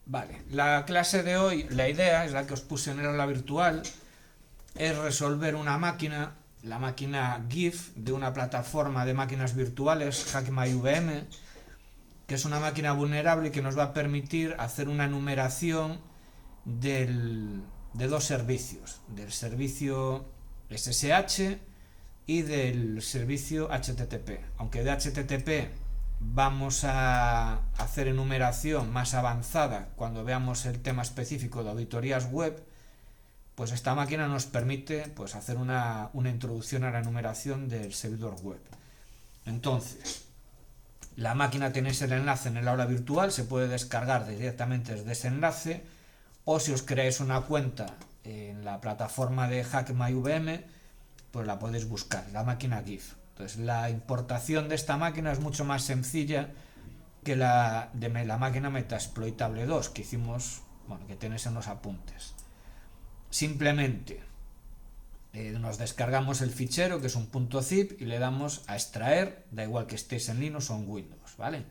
Vale, la clase de hoy, la idea es la que os puse en el aula virtual, es resolver una máquina, la máquina GIF de una plataforma de máquinas virtuales, HackMyVM, que es una máquina vulnerable que nos va a permitir hacer una enumeración de dos servicios, del servicio SSH y del servicio HTTP. Aunque de HTTP vamos a hacer enumeración más avanzada cuando veamos el tema específico de auditorías web, pues esta máquina nos permite pues, hacer una introducción a la enumeración del servidor web. Entonces, la máquina tenéis el enlace en el aula virtual, se puede descargar directamente desde ese enlace, o si os creáis una cuenta en la plataforma de HackMyVM, pues la podéis buscar, la máquina GIF. Entonces la importación de esta máquina es mucho más sencilla que la de la máquina Metasploitable 2 que hicimos, bueno, que tenéis en los apuntes. Simplemente nos descargamos el fichero, que es un .zip, y le damos a extraer, da igual que estéis en Linux o en Windows, ¿vale?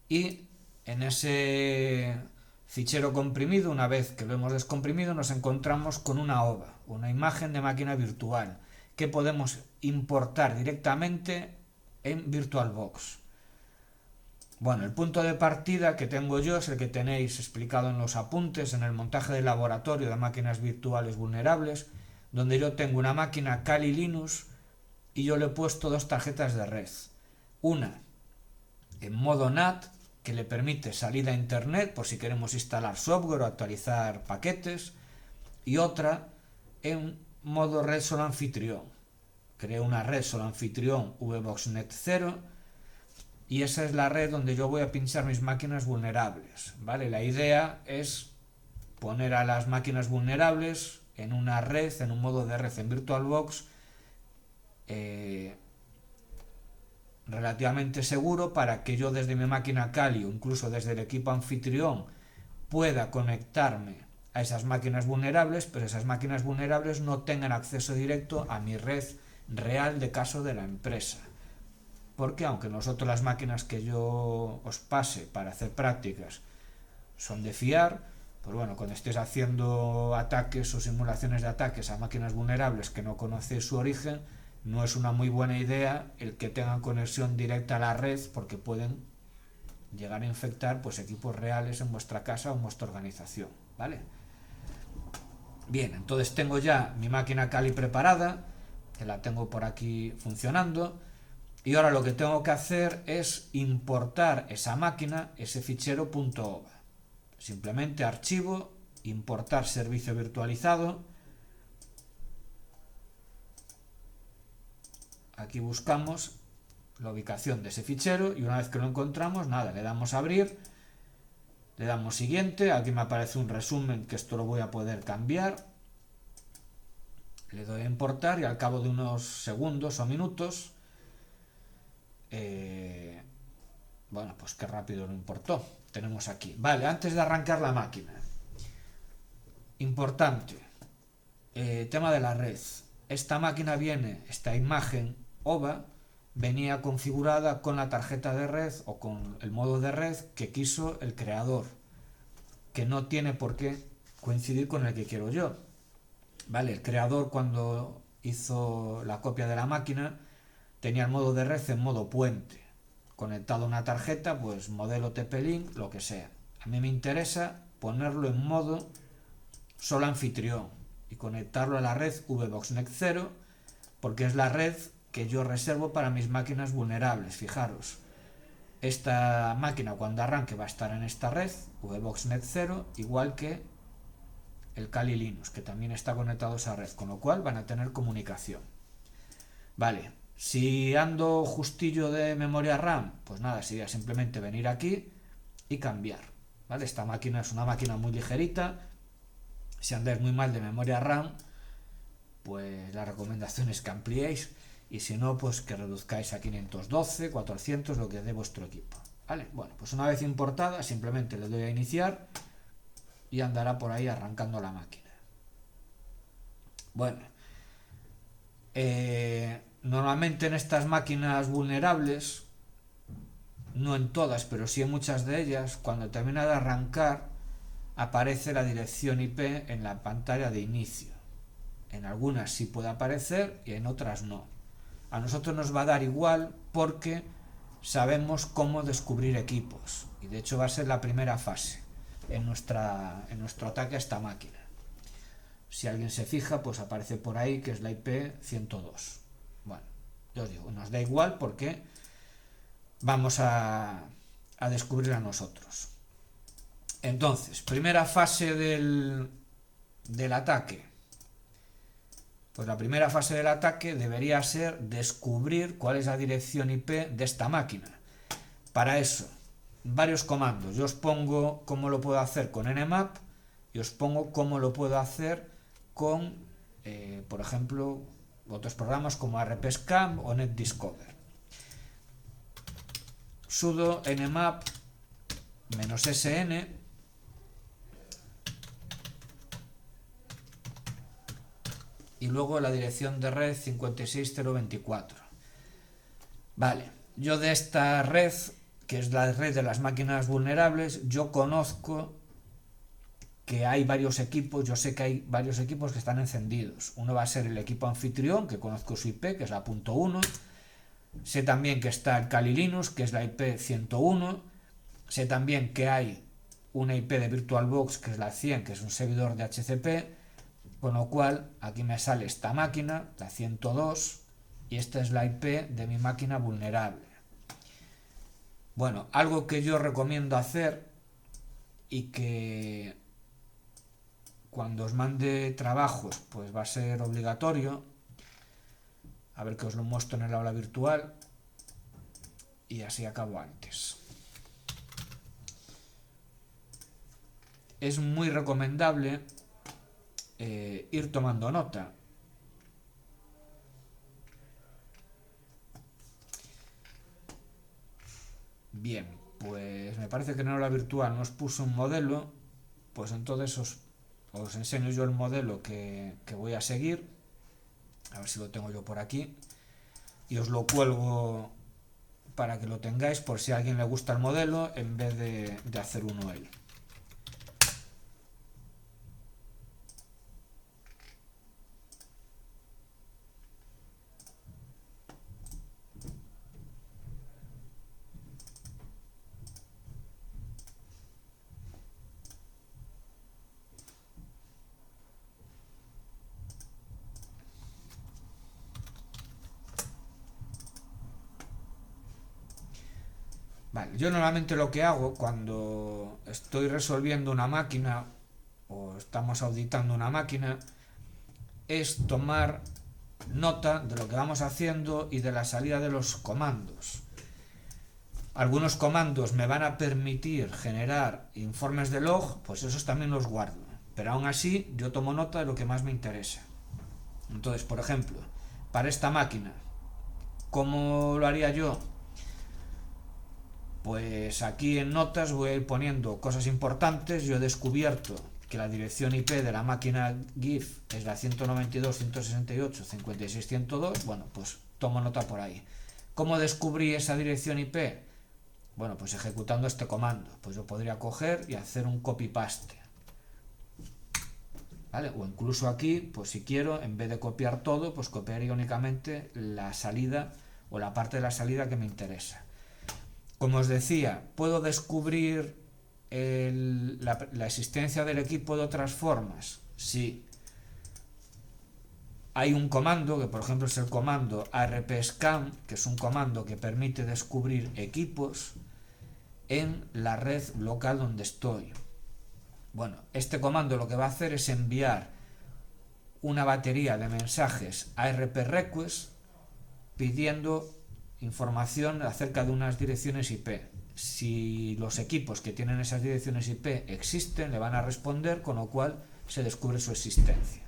Y en ese fichero comprimido, una vez que lo hemos descomprimido, nos encontramos con una OVA, una imagen de máquina virtual, que podemos importar directamente en VirtualBox. Bueno, el punto de partida que tengo yo es el que tenéis explicado en los apuntes, en el montaje de laboratorio de máquinas virtuales vulnerables, donde yo tengo una máquina Kali Linux y yo le he puesto dos tarjetas de red. Una en modo NAT, que le permite salida a internet por si queremos instalar software o actualizar paquetes, y otra en modo red solo anfitrión. Creo una red solo anfitrión VBoxNet 0 y esa es la red donde yo voy a pinchar mis máquinas vulnerables, ¿vale? La idea es poner a las máquinas vulnerables en una red, en un modo de red en VirtualBox relativamente seguro, para que yo desde mi máquina Kali o incluso desde el equipo anfitrión pueda conectarme a esas máquinas vulnerables, pero esas máquinas vulnerables no tengan acceso directo a mi red real de caso de la empresa. Porque aunque nosotros las máquinas que yo os pase para hacer prácticas son de fiar, pues bueno, cuando estéis haciendo ataques o simulaciones de ataques a máquinas vulnerables que no conocéis su origen, no es una muy buena idea el que tengan conexión directa a la red, porque pueden llegar a infectar pues equipos reales en vuestra casa o en vuestra organización, ¿vale? Bien, entonces tengo ya mi máquina Kali preparada, que la tengo por aquí funcionando, y ahora lo que tengo que hacer es importar esa máquina, ese fichero .ova. Simplemente archivo, importar servicio virtualizado. Aquí buscamos la ubicación de ese fichero y una vez que lo encontramos, nada, le damos a abrir, le damos siguiente, aquí me aparece un resumen que esto lo voy a poder cambiar, le doy a importar y al cabo de unos segundos o minutos, bueno, pues qué rápido lo importó, tenemos aquí. Vale, antes de arrancar la máquina, importante, tema de la red, esta máquina viene, esta imagen OVA, venía configurada con la tarjeta de red o con el modo de red que quiso el creador, que no tiene por qué coincidir con el que quiero yo. Vale, el creador cuando hizo la copia de la máquina tenía el modo de red en modo puente, conectado a una tarjeta, pues modelo TP-Link, lo que sea. A mí me interesa ponerlo en modo solo anfitrión y conectarlo a la red VBoxNet 0, porque es la red que yo reservo para mis máquinas vulnerables. Fijaros, esta máquina cuando arranque va a estar en esta red VBoxNet 0, igual que el Kali Linux, que también está conectado a esa red, con lo cual van a tener comunicación. Vale, si ando justillo de memoria RAM, pues nada, sería simplemente venir aquí y cambiar. ¿Vale? Esta máquina es una máquina muy ligerita. Si andáis muy mal de memoria RAM, pues la recomendación es que ampliéis, y si no, pues que reduzcáis a 512, 400, lo que dé vuestro equipo. ¿Vale? Bueno, pues una vez importada, simplemente le doy a iniciar y andará por ahí arrancando la máquina. Bueno, normalmente en estas máquinas vulnerables no en todas, pero sí en muchas de ellas, cuando termina de arrancar, aparece la dirección IP en la pantalla de inicio. En algunas sí puede aparecer y en otras no. A nosotros nos va a dar igual porque sabemos cómo descubrir equipos, y de hecho va a ser la primera fase en nuestro ataque a esta máquina. Si alguien se fija, pues aparece por ahí que es la IP 102. Bueno, yo os digo, nos da igual porque vamos a descubrirla nosotros. Entonces, primera fase del ataque. Pues la primera fase del ataque debería ser descubrir cuál es la dirección IP de esta máquina. Para eso, varios comandos. Yo os pongo cómo lo puedo hacer con Nmap y os pongo cómo lo puedo hacer con, por ejemplo, otros programas como RPScan o NetDiscover. Sudo nmap -sn y luego la dirección de red 56024. Vale, yo de esta red, que es la red de las máquinas vulnerables, yo conozco que hay varios equipos, yo sé que hay varios equipos que están encendidos. Uno va a ser el equipo anfitrión, que conozco su IP, que es la .1. Sé también que está el Kali Linux, que es la IP 101. Sé también que hay una IP de VirtualBox, que es la 100, que es un servidor de HCP. Con lo cual, aquí me sale esta máquina, la 102, y esta es la IP de mi máquina vulnerable. Bueno, algo que yo recomiendo hacer y que cuando os mande trabajos, pues va a ser obligatorio. A ver que os lo muestro en el aula virtual y así acabo antes. Es muy recomendable ir tomando nota. Bien, pues me parece que en el aula virtual nos puso un modelo, pues entonces os enseño yo el modelo que voy a seguir. A ver si lo tengo yo por aquí y os lo cuelgo para que lo tengáis por si a alguien le gusta el modelo en vez de hacer uno él. Vale, yo normalmente lo que hago cuando estoy resolviendo una máquina o estamos auditando una máquina es tomar nota de lo que vamos haciendo y de la salida de los comandos. Algunos comandos me van a permitir generar informes de log, pues esos también los guardo. Pero aún así yo tomo nota de lo que más me interesa. Entonces, por ejemplo, para esta máquina, ¿cómo lo haría yo? Pues aquí en notas voy a ir poniendo cosas importantes. Yo he descubierto que la dirección IP de la máquina GIF es la 192.168.56.102. Bueno, pues tomo nota por ahí. ¿Cómo descubrí esa dirección IP? Bueno, pues ejecutando este comando. Pues yo podría coger y hacer un copy-paste. ¿Vale? O incluso aquí, pues si quiero, en vez de copiar todo, pues copiaría únicamente la salida o la parte de la salida que me interesa. Como os decía, puedo descubrir la existencia del equipo de otras formas. Sí. Hay un comando, que por ejemplo es el comando RPScan, que es un comando que permite descubrir equipos en la red local donde estoy. Bueno, este comando lo que va a hacer es enviar una batería de mensajes a rprequest pidiendo información acerca de unas direcciones IP. Si los equipos que tienen esas direcciones IP existen, le van a responder, con lo cual se descubre su existencia.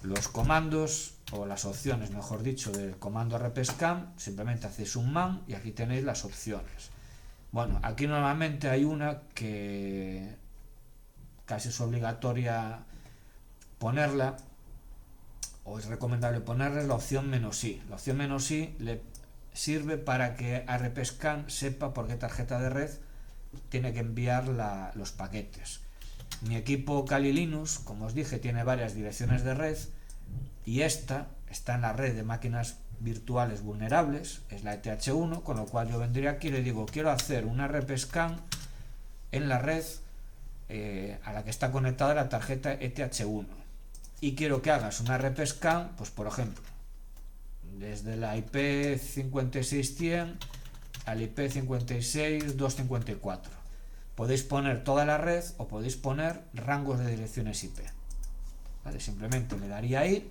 Los comandos, o las opciones, mejor dicho, del comando rpscan, simplemente hacéis un man y aquí tenéis las opciones. Bueno, aquí normalmente hay una que casi es obligatoria ponerla, o es recomendable ponerles la opción "-i". La opción "-i" le sirve para que ARPScan sepa por qué tarjeta de red tiene que enviar los paquetes. Mi equipo Kali Linux, como os dije, tiene varias direcciones de red y esta está en la red de máquinas virtuales vulnerables, es la ETH1, con lo cual yo vendría aquí y le digo: quiero hacer un ARPScan en la red a la que está conectada la tarjeta ETH1 y quiero que hagas un ARPScan, pues por ejemplo, desde la IP 56100 al IP 56254. Podéis poner toda la red o podéis poner rangos de direcciones IP. ¿Vale? Simplemente le daría ahí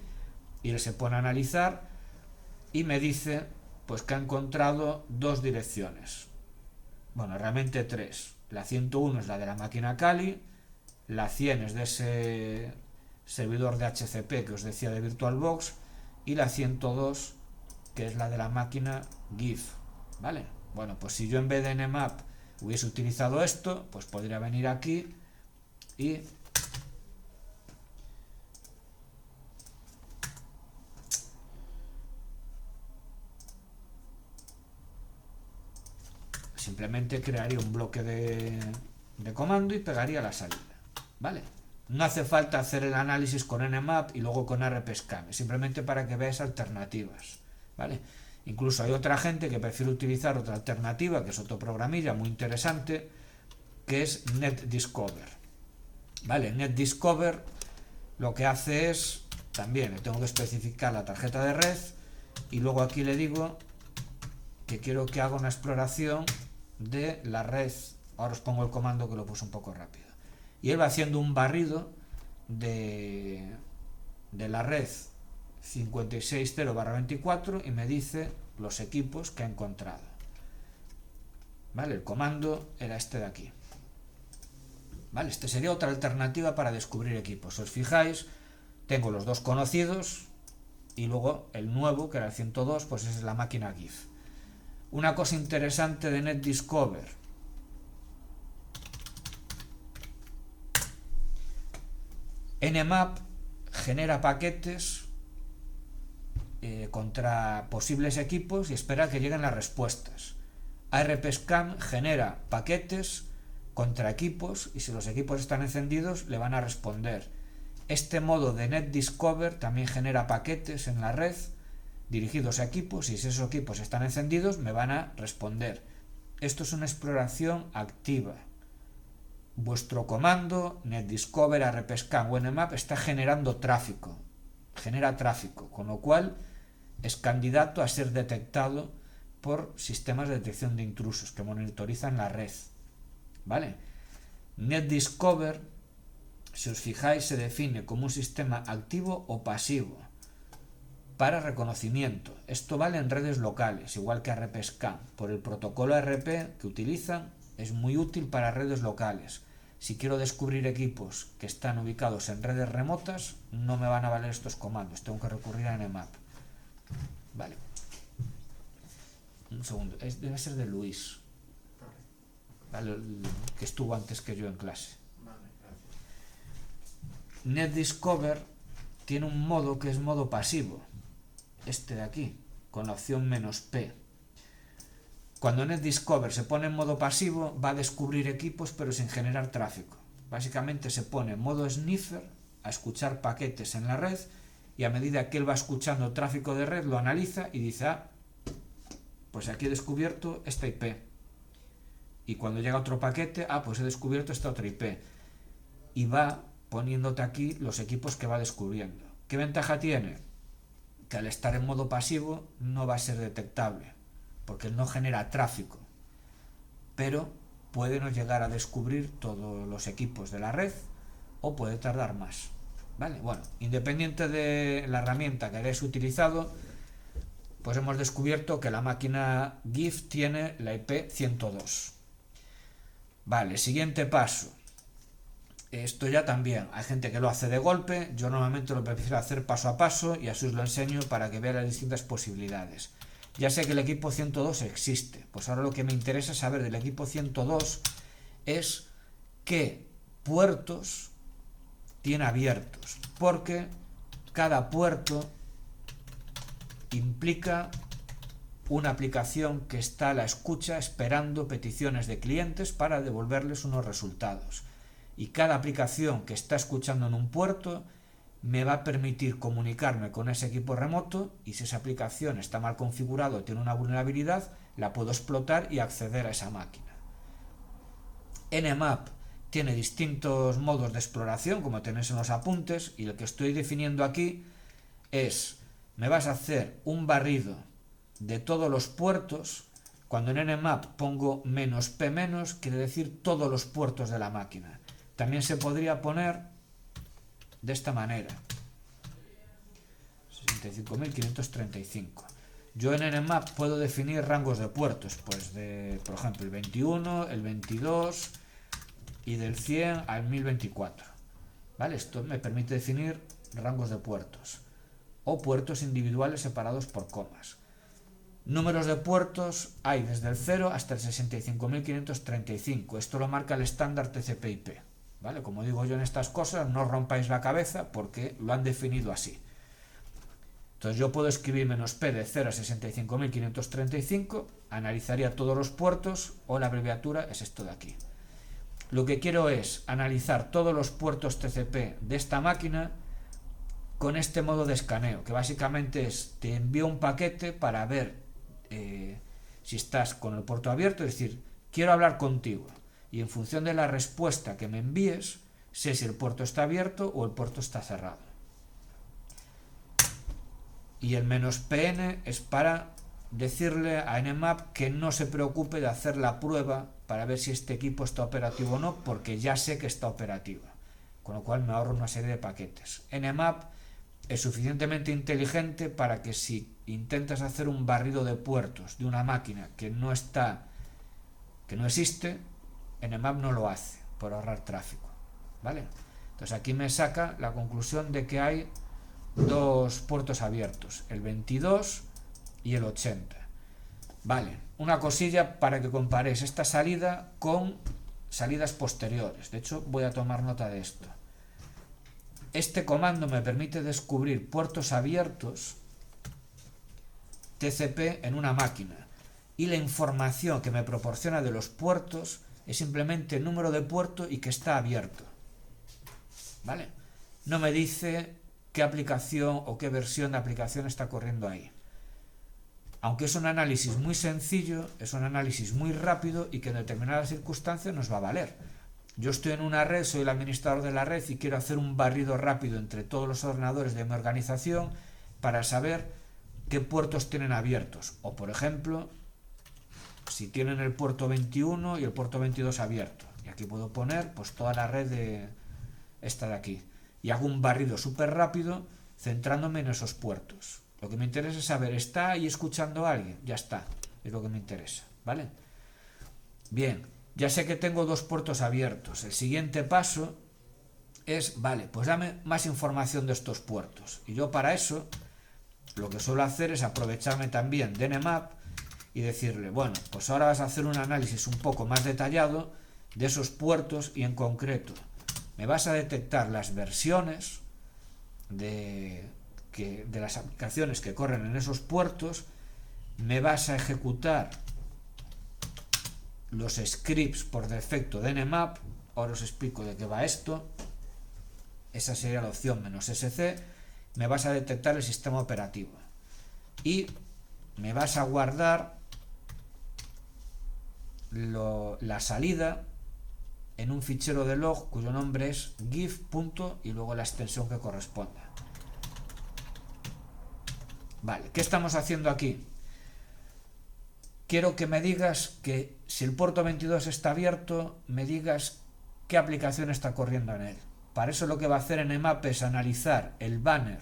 y él se pone a analizar y me dice pues que ha encontrado dos direcciones. Bueno, realmente tres. La 101 es la de la máquina Kali, la 100 es de ese servidor de HCP que os decía de VirtualBox y la 102 que es la de la máquina GIF. ¿Vale? Bueno, pues si yo en vez de Nmap hubiese utilizado esto, pues podría venir aquí y simplemente crearía un bloque de comando y pegaría la salida. ¿Vale? No hace falta hacer el análisis con Nmap y luego con ARPScan, simplemente para que veáis alternativas. ¿Vale? Incluso hay otra gente que prefiere utilizar otra alternativa, que es otro programilla muy interesante, que es NetDiscover. ¿Vale? NetDiscover lo que hace es, también le tengo que especificar la tarjeta de red y luego aquí le digo que quiero que haga una exploración de la red. Ahora os pongo el comando que lo puse un poco rápido. Y él va haciendo un barrido de la red 560/24 y me dice los equipos que ha encontrado. ¿Vale? El comando era este de aquí. ¿Vale? Este sería otra alternativa para descubrir equipos. Si os fijáis, tengo los dos conocidos y luego el nuevo, que era el 102, pues esa es la máquina GIF. Una cosa interesante de NetDiscover: Nmap genera paquetes contra posibles equipos y espera que lleguen las respuestas. ARPScan genera paquetes contra equipos y si los equipos están encendidos le van a responder. Este modo de NetDiscover también genera paquetes en la red dirigidos a equipos y si esos equipos están encendidos me van a responder. Esto es una exploración activa. Vuestro comando NetDiscover, ARPScan o Nmap está generando tráfico, genera tráfico, con lo cual es candidato a ser detectado por sistemas de detección de intrusos que monitorizan la red. ¿Vale? NetDiscover, si os fijáis, se define como un sistema activo o pasivo para reconocimiento. Esto vale en redes locales, igual que ARPScan. Por el protocolo ARP que utilizan, es muy útil para redes locales. Si quiero descubrir equipos que están ubicados en redes remotas, no me van a valer estos comandos, tengo que recurrir a Nmap. Vale. Un segundo, debe ser de Luis. Vale, que estuvo antes que yo en clase. Vale, gracias. NetDiscover tiene un modo que es modo pasivo, este de aquí, con la opción "-p". Cuando NetDiscover se pone en modo pasivo, va a descubrir equipos pero sin generar tráfico. Básicamente se pone en modo sniffer a escuchar paquetes en la red y a medida que él va escuchando tráfico de red lo analiza y dice: pues aquí he descubierto esta IP. Y cuando llega otro paquete, pues he descubierto esta otra IP. Y va poniéndote aquí los equipos que va descubriendo. ¿Qué ventaja tiene? Que al estar en modo pasivo no va a ser detectable, porque no genera tráfico, pero puede no llegar a descubrir todos los equipos de la red o puede tardar más. ¿Vale? Bueno, independiente de la herramienta que hayáis utilizado, pues hemos descubierto que la máquina GIF tiene la IP 102. Vale, siguiente paso. Esto ya también, hay gente que lo hace de golpe, yo normalmente lo prefiero hacer paso a paso y así os lo enseño para que veáis las distintas posibilidades. Ya sé que el equipo 102 existe, pues ahora lo que me interesa saber del equipo 102 es qué puertos tiene abiertos, porque cada puerto implica una aplicación que está a la escucha esperando peticiones de clientes para devolverles unos resultados. Y cada aplicación que está escuchando en un puerto me va a permitir comunicarme con ese equipo remoto, y si esa aplicación está mal configurada o tiene una vulnerabilidad, la puedo explotar y acceder a esa máquina. Nmap tiene distintos modos de exploración, como tenéis en los apuntes, y el que estoy definiendo aquí es: me vas a hacer un barrido de todos los puertos. Cuando en Nmap pongo -p-, quiere decir todos los puertos de la máquina. También se podría poner de esta manera: 65.535. Yo en Nmap puedo definir rangos de puertos, pues por ejemplo, el 21, el 22 y del 100 al 1024. ¿Vale? Esto me permite definir rangos de puertos o puertos individuales separados por comas. Números de puertos hay desde el 0 hasta el 65.535. Esto lo marca el estándar TCP/IP. ¿Vale? Como digo yo en estas cosas, no rompáis la cabeza porque lo han definido así. Entonces yo puedo escribir -p de 0 a 65.535, analizaría todos los puertos, o la abreviatura es esto de aquí. Lo que quiero es analizar todos los puertos TCP de esta máquina con este modo de escaneo, que básicamente es: te envío un paquete para ver si estás con el puerto abierto, es decir, quiero hablar contigo, y en función de la respuesta que me envíes, sé si el puerto está abierto o el puerto está cerrado. Y el -pn es para decirle a Nmap que no se preocupe de hacer la prueba para ver si este equipo está operativo o no, porque ya sé que está operativo, con lo cual me ahorro una serie de paquetes. Nmap es suficientemente inteligente para que si intentas hacer un barrido de puertos de una máquina que no existe, Nmap no lo hace, por ahorrar tráfico. ¿Vale? Entonces aquí me saca la conclusión de que hay dos puertos abiertos, el 22 y el 80. Vale, una cosilla para que comparéis esta salida con salidas posteriores. De hecho, voy a tomar nota de esto. Este comando me permite descubrir puertos abiertos TCP en una máquina, y la información que me proporciona de los puertos es simplemente el número de puerto y que está abierto. ¿Vale? No me dice qué aplicación o qué versión de aplicación está corriendo ahí. Aunque es un análisis muy sencillo, es un análisis muy rápido y que en determinadas circunstancias nos va a valer. Yo estoy en una red, soy el administrador de la red y quiero hacer un barrido rápido entre todos los ordenadores de mi organización para saber qué puertos tienen abiertos. O, por ejemplo, si tienen el puerto 21 y el puerto 22 abierto. Y aquí puedo poner pues toda la red de esta de aquí. Y hago un barrido súper rápido centrándome en esos puertos. Lo que me interesa es saber, ¿está ahí escuchando a alguien? Ya está, es lo que me interesa, ¿vale? Bien, ya sé que tengo dos puertos abiertos. El siguiente paso es, vale, pues dame más información de estos puertos. Y yo para eso lo que suelo hacer es aprovecharme también de Nmap y decirle, bueno, pues ahora vas a hacer un análisis un poco más detallado de esos puertos, y en concreto me vas a detectar las versiones de las aplicaciones que corren en esos puertos, me vas a ejecutar los scripts por defecto de Nmap. Ahora os explico de qué va esto. Esa sería la opción "-sc". Me vas a detectar el sistema operativo y me vas a guardar la salida en un fichero de log cuyo nombre es gif. Y luego la extensión que corresponda. Vale, ¿qué estamos haciendo aquí? Quiero que me digas que si el puerto 22 está abierto, me digas qué aplicación está corriendo en él. Para eso lo que va a hacer Nmap es analizar el banner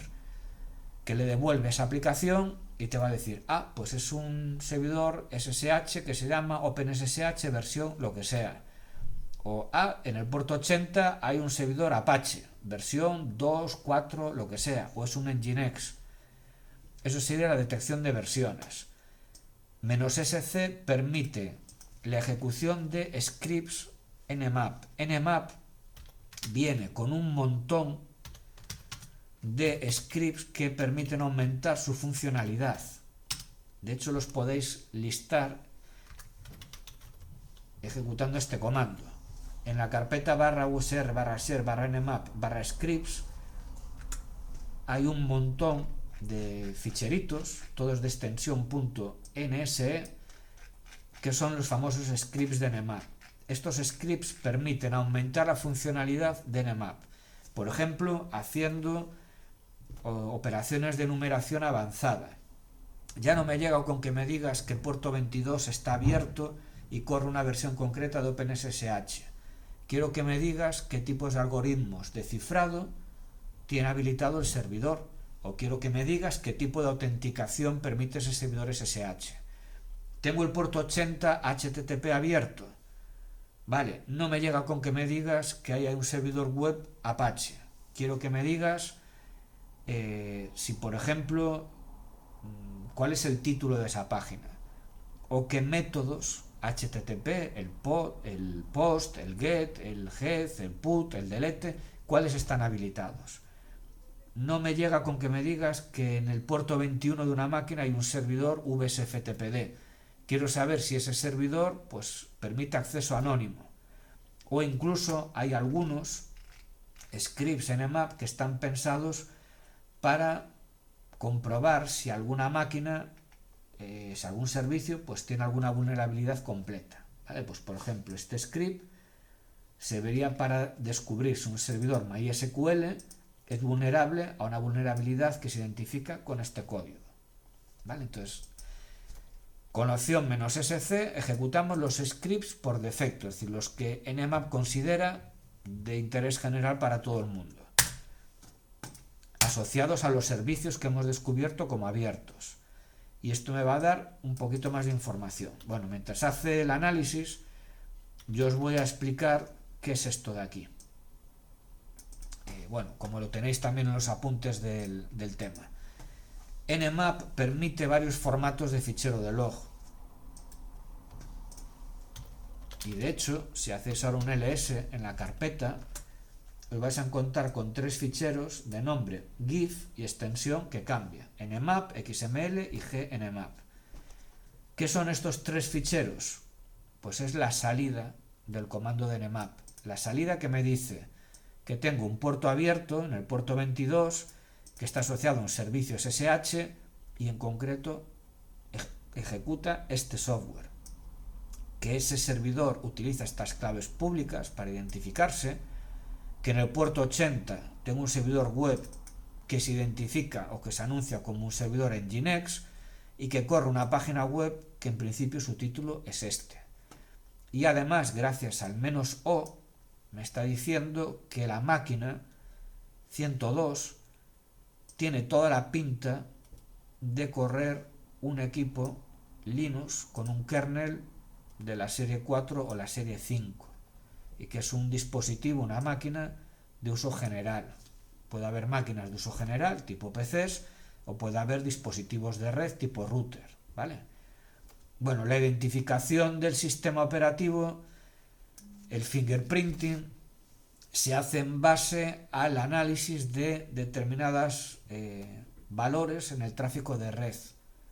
que le devuelve esa aplicación y te va a decir, pues es un servidor SSH que se llama OpenSSH versión lo que sea. O en el puerto 80 hay un servidor Apache, versión 2, 4, lo que sea. O es un Nginx. Eso sería la detección de versiones. "-sc" permite la ejecución de scripts Nmap. Nmap viene con un montón de scripts que permiten aumentar su funcionalidad. De hecho, los podéis listar ejecutando este comando. En la carpeta /usr /share /nmap /scripts hay un montón de ficheritos, todos de extensión .nse, que son los famosos scripts de Nmap. Estos scripts permiten aumentar la funcionalidad de Nmap, por ejemplo, haciendo operaciones de numeración avanzada. Ya no me llega con que me digas que el puerto 22 está abierto y corre una versión concreta de OpenSSH. Quiero que me digas qué tipos de algoritmos de cifrado tiene habilitado el servidor, o quiero que me digas qué tipo de autenticación permite ese servidor SSH. Tengo el puerto 80 HTTP abierto. Vale, no me llega con que me digas que hay un servidor web Apache. Quiero que me digas si, por ejemplo, cuál es el título de esa página, o qué métodos HTTP, el post, el get, el head, el put, el delete, cuáles están habilitados. No me llega con que me digas que en el puerto 21 de una máquina hay un servidor VSFTPD. Quiero saber si ese servidor pues permite acceso anónimo, o incluso hay algunos scripts en Nmap que están pensados para comprobar si alguna máquina, si algún servicio pues tiene alguna vulnerabilidad completa. ¿Vale? Pues por ejemplo, este script serviría para descubrir si un servidor MySQL es vulnerable a una vulnerabilidad que se identifica con este código. ¿Vale? Entonces, con la opción "-sc" ejecutamos los scripts por defecto, es decir, los que Nmap considera de interés general para todo el mundo, asociados a los servicios que hemos descubierto como abiertos. Y esto me va a dar un poquito más de información. Bueno, mientras hace el análisis, yo os voy a explicar qué es esto de aquí. Bueno, como lo tenéis también en los apuntes del tema. Nmap permite varios formatos de fichero de log. Y de hecho, si hacéis ahora un ls en la carpeta, os vais a encontrar con tres ficheros de nombre, GIF y extensión que cambia: Nmap, XML y GNmap. ¿Qué son estos tres ficheros? Pues es la salida del comando de Nmap. La salida que me dice que tengo un puerto abierto en el puerto 22 que está asociado a un servicio SSH y en concreto ejecuta este software. Que ese servidor utiliza estas claves públicas para identificarse, que en el puerto 80 tengo un servidor web que se identifica o que se anuncia como un servidor Nginx y que corre una página web que en principio su título es este. Y además, gracias al "-o", me está diciendo que la máquina 102 tiene toda la pinta de correr un equipo Linux con un kernel de la serie 4 o la serie 5 y que es un dispositivo, una máquina de uso general. Puede haber máquinas de uso general tipo PCs o puede haber dispositivos de red tipo router, ¿vale? Bueno, la identificación del sistema operativo, el fingerprinting, se hace en base al análisis de determinados valores en el tráfico de red.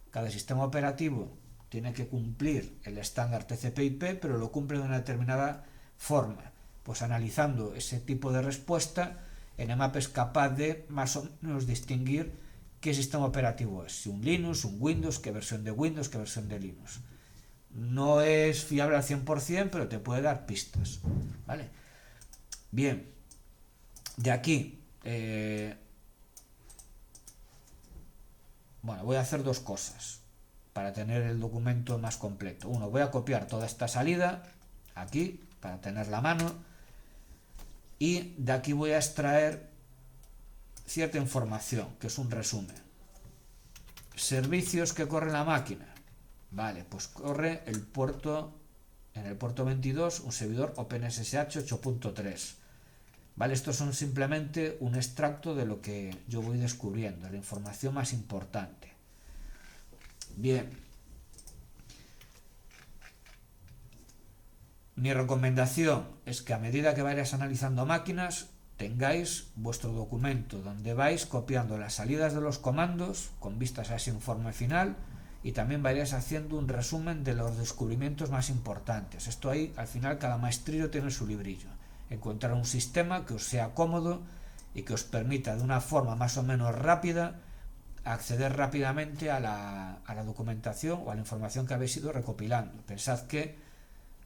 Cada sistema operativo tiene que cumplir el estándar TCP/IP, pero lo cumple de una determinada forma. Pues analizando ese tipo de respuesta, Nmap es capaz de más o menos distinguir qué sistema operativo es, si un Linux, un Windows, qué versión de Windows, qué versión de Linux. No es fiable al 100%, pero te puede dar pistas, ¿vale? Bien, de aquí, bueno, voy a hacer dos cosas para tener el documento más completo. Uno, voy a copiar toda esta salida aquí para tenerla a mano y de aquí voy a extraer cierta información, que es un resumen. Servicios que corre la máquina. Vale, pues corre en el puerto 22 un servidor OpenSSH 8.3. Vale, estos son simplemente un extracto de lo que yo voy descubriendo, la información más importante. Bien. Mi recomendación es que a medida que vayas analizando máquinas, tengáis vuestro documento donde vais copiando las salidas de los comandos con vistas a ese informe final, y también vais haciendo un resumen de los descubrimientos más importantes. Esto ahí, al final, cada maestrillo tiene su librillo. Encontrar un sistema que os sea cómodo y que os permita de una forma más o menos rápida acceder rápidamente a la documentación o a la información que habéis ido recopilando. Pensad que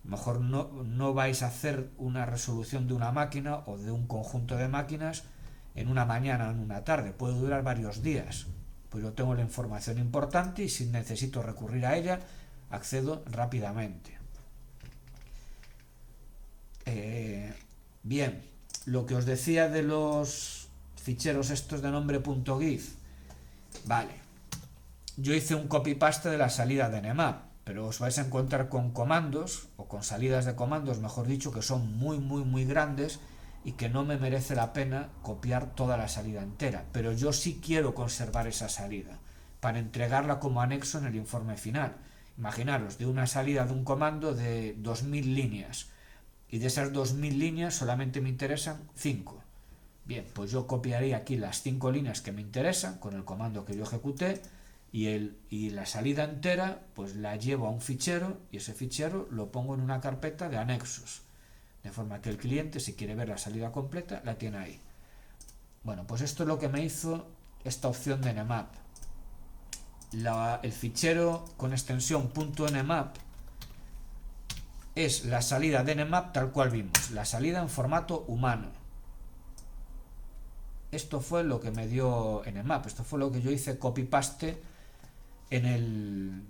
mejor no vais a hacer una resolución de una máquina o de un conjunto de máquinas en una mañana o en una tarde. Puede durar varios días. Pues yo tengo la información importante y si necesito recurrir a ella, accedo rápidamente. Bien, lo que os decía de los ficheros estos de nombre .gif. Vale, yo hice un copy-paste de la salida de Nmap, pero os vais a encontrar con comandos, o con salidas de comandos, mejor dicho, que son muy grandes y que no me merece la pena copiar toda la salida entera, pero yo sí quiero conservar esa salida para entregarla como anexo en el informe final. Imaginaros, de una salida de un comando de 2000 líneas, y de esas 2000 líneas solamente me interesan 5. Bien, pues yo copiaré aquí las 5 líneas que me interesan con el comando que yo ejecuté, y la salida entera pues la llevo a un fichero, y ese fichero lo pongo en una carpeta de anexos, de forma que el cliente, si quiere ver la salida completa, la tiene ahí. Bueno, pues esto es lo que me hizo esta opción de Nmap. El fichero con extensión .nmap es la salida de Nmap tal cual vimos, la salida en formato humano. Esto fue lo que me dio Nmap, esto fue lo que yo hice copy-paste en el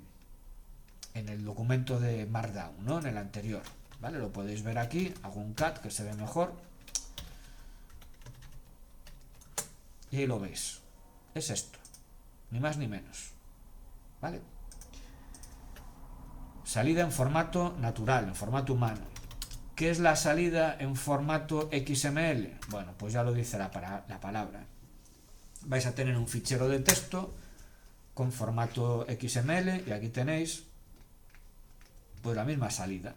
documento de Markdown, ¿no? En el anterior. ¿Vale? Lo podéis ver aquí, hago un cut que se ve mejor y ahí lo veis, es esto, ni más ni menos, ¿vale? Salida en formato natural, en formato humano. ¿Qué es la salida en formato XML? Bueno, pues ya lo dice la palabra. Vais a tener un fichero de texto con formato XML y aquí tenéis pues la misma salida.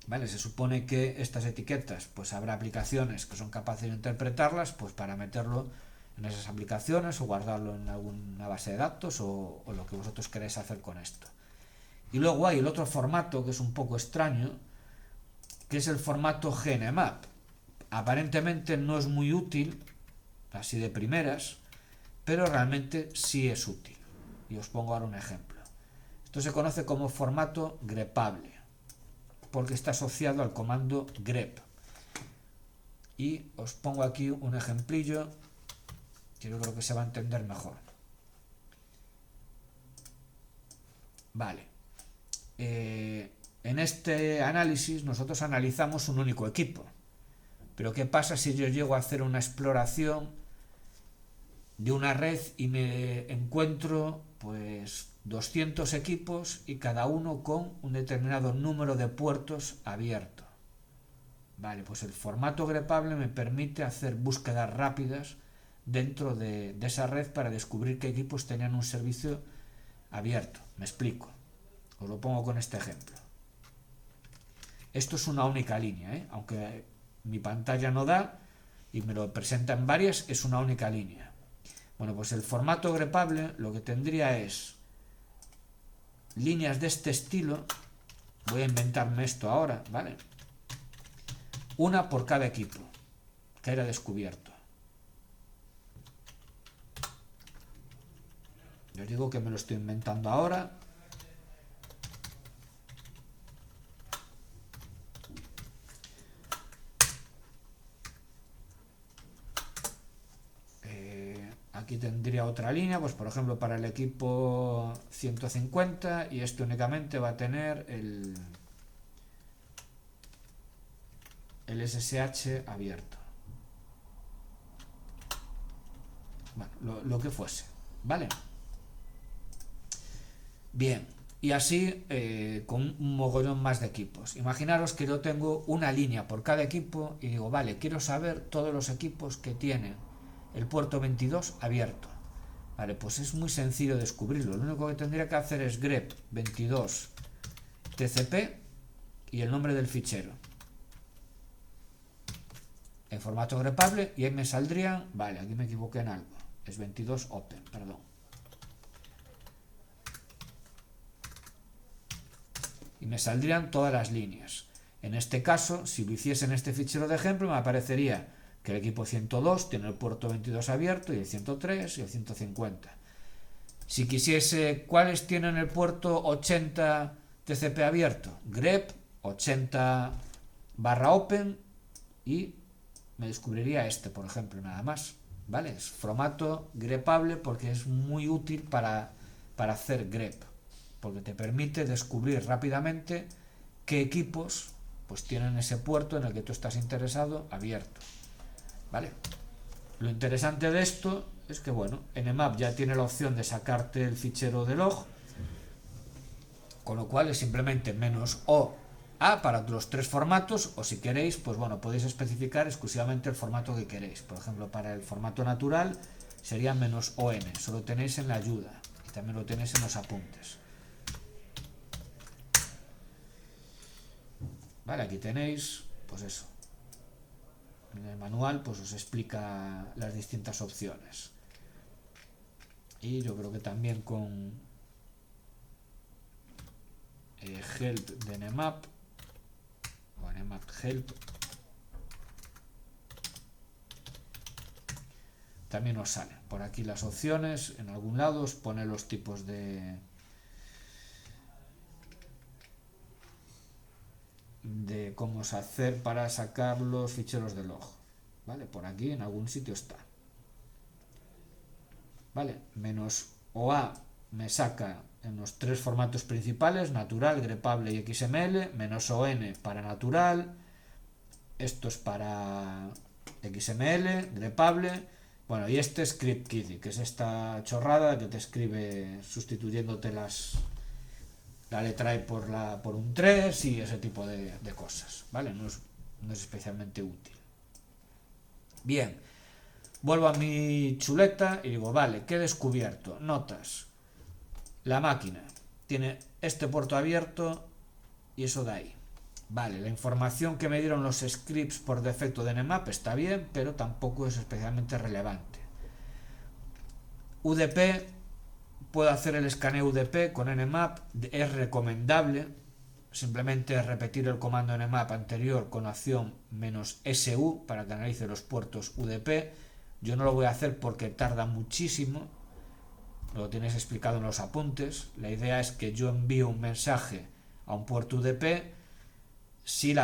¿Vale? Se supone que estas etiquetas, pues habrá aplicaciones que son capaces de interpretarlas, pues para meterlo en esas aplicaciones o guardarlo en alguna base de datos o lo que vosotros queréis hacer con esto. Y luego hay el otro formato que es un poco extraño, que es el formato GNMap. Aparentemente no es muy útil, así de primeras, pero realmente sí es útil. Y os pongo ahora un ejemplo. Esto se conoce como formato grepable, porque está asociado al comando grep. Y os pongo aquí un ejemplillo que yo creo que se va a entender mejor. Vale. En este análisis nosotros analizamos un único equipo. Pero ¿qué pasa si yo llego a hacer una exploración de una red y me encuentro pues 200 equipos y cada uno con un determinado número de puertos abierto? Vale, pues el formato grepable me permite hacer búsquedas rápidas dentro de esa red para descubrir qué equipos tenían un servicio abierto. Me explico. Os lo pongo con este ejemplo. Esto es una única línea, ¿eh? Aunque mi pantalla no da y me lo presenta en varias, es una única línea. Bueno, pues el formato grepable lo que tendría es líneas de este estilo. Voy a inventarme esto ahora, ¿vale? Una por cada equipo que haya descubierto. Yo digo que me lo estoy inventando ahora. Aquí tendría otra línea, pues por ejemplo para el equipo 150, y este únicamente va a tener el SSH abierto. Bueno, lo que fuese, ¿vale? Bien, y así con un mogollón más de equipos. Imaginaros que yo tengo una línea por cada equipo y digo, vale, quiero saber todos los equipos que tienen el puerto 22 abierto. Vale, pues es muy sencillo descubrirlo. Lo único que tendría que hacer es grep 22 tcp y el nombre del fichero. en formato grepable y ahí me saldrían, vale, aquí me equivoqué en algo, es 22 open, perdón. Y me saldrían todas las líneas. En este caso, si lo hiciese en este fichero de ejemplo, me aparecería que el equipo 102 tiene el puerto 22 abierto y el 103 y el 150. Si quisiese, ¿cuáles tienen el puerto 80 TCP abierto? grep 80/open y me descubriría este, por ejemplo, nada más. ¿Vale? Es formato grepable porque es muy útil para hacer grep, porque te permite descubrir rápidamente qué equipos pues tienen ese puerto en el que tú estás interesado abierto. ¿Vale? Lo interesante de esto es que, bueno, Nmap ya tiene la opción de sacarte el fichero de log, con lo cual es simplemente -o a para los tres formatos, o si queréis, pues bueno, podéis especificar exclusivamente el formato que queréis. Por ejemplo, para el formato natural sería -on, eso lo tenéis en la ayuda y también lo tenéis en los apuntes. Vale, aquí tenéis, pues eso. En el manual pues os explica las distintas opciones. Y yo creo que también con help de Nmap o Nmap help también os salen por aquí las opciones. En algún lado os pone los tipos de cómo hacer para sacar los ficheros de log. Vale, por aquí en algún sitio está. Vale, -OA me saca en los tres formatos principales, natural, grepable y XML, -ON para natural, esto es para XML, grepable, bueno, y este script kiddie, que es esta chorrada que te escribe sustituyéndote la letra E por un 3 y ese tipo de cosas, ¿vale? No es especialmente útil. Bien, vuelvo a mi chuleta y digo, vale, ¿qué he descubierto? Notas. La máquina tiene este puerto abierto y eso de ahí. Vale, la información que me dieron los scripts por defecto de Nmap está bien, pero tampoco es especialmente relevante. UDP, puedo hacer el escaneo UDP con Nmap, es recomendable simplemente repetir el comando Nmap anterior con acción -su para que analice los puertos UDP. Yo no lo voy a hacer porque tarda muchísimo, lo tienes explicado en los apuntes. La idea es que yo envío un mensaje a un puerto UDP, si hay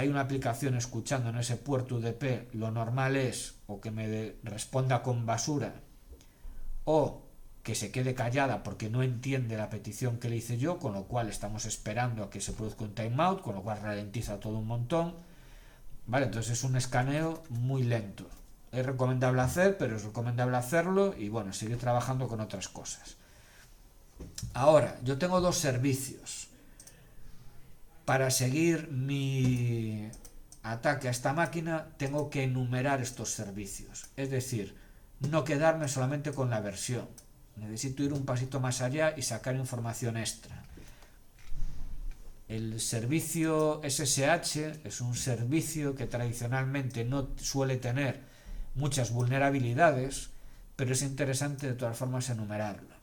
una aplicación escuchando en ese puerto UDP, lo normal es o que me responda con basura o que se quede callada porque no entiende la petición que le hice yo, con lo cual estamos esperando a que se produzca un timeout, con lo cual ralentiza todo un montón. Vale, entonces es un escaneo muy lento. Es recomendable hacer, pero es recomendable hacerlo y bueno, seguir trabajando con otras cosas. Ahora, yo tengo dos servicios. Para seguir mi ataque a esta máquina, tengo que enumerar estos servicios. Es decir, no quedarme solamente con la versión. Necesito ir un pasito más allá y sacar información extra. El servicio SSH es un servicio que tradicionalmente no suele tener muchas vulnerabilidades, pero es interesante de todas formas enumerarlo.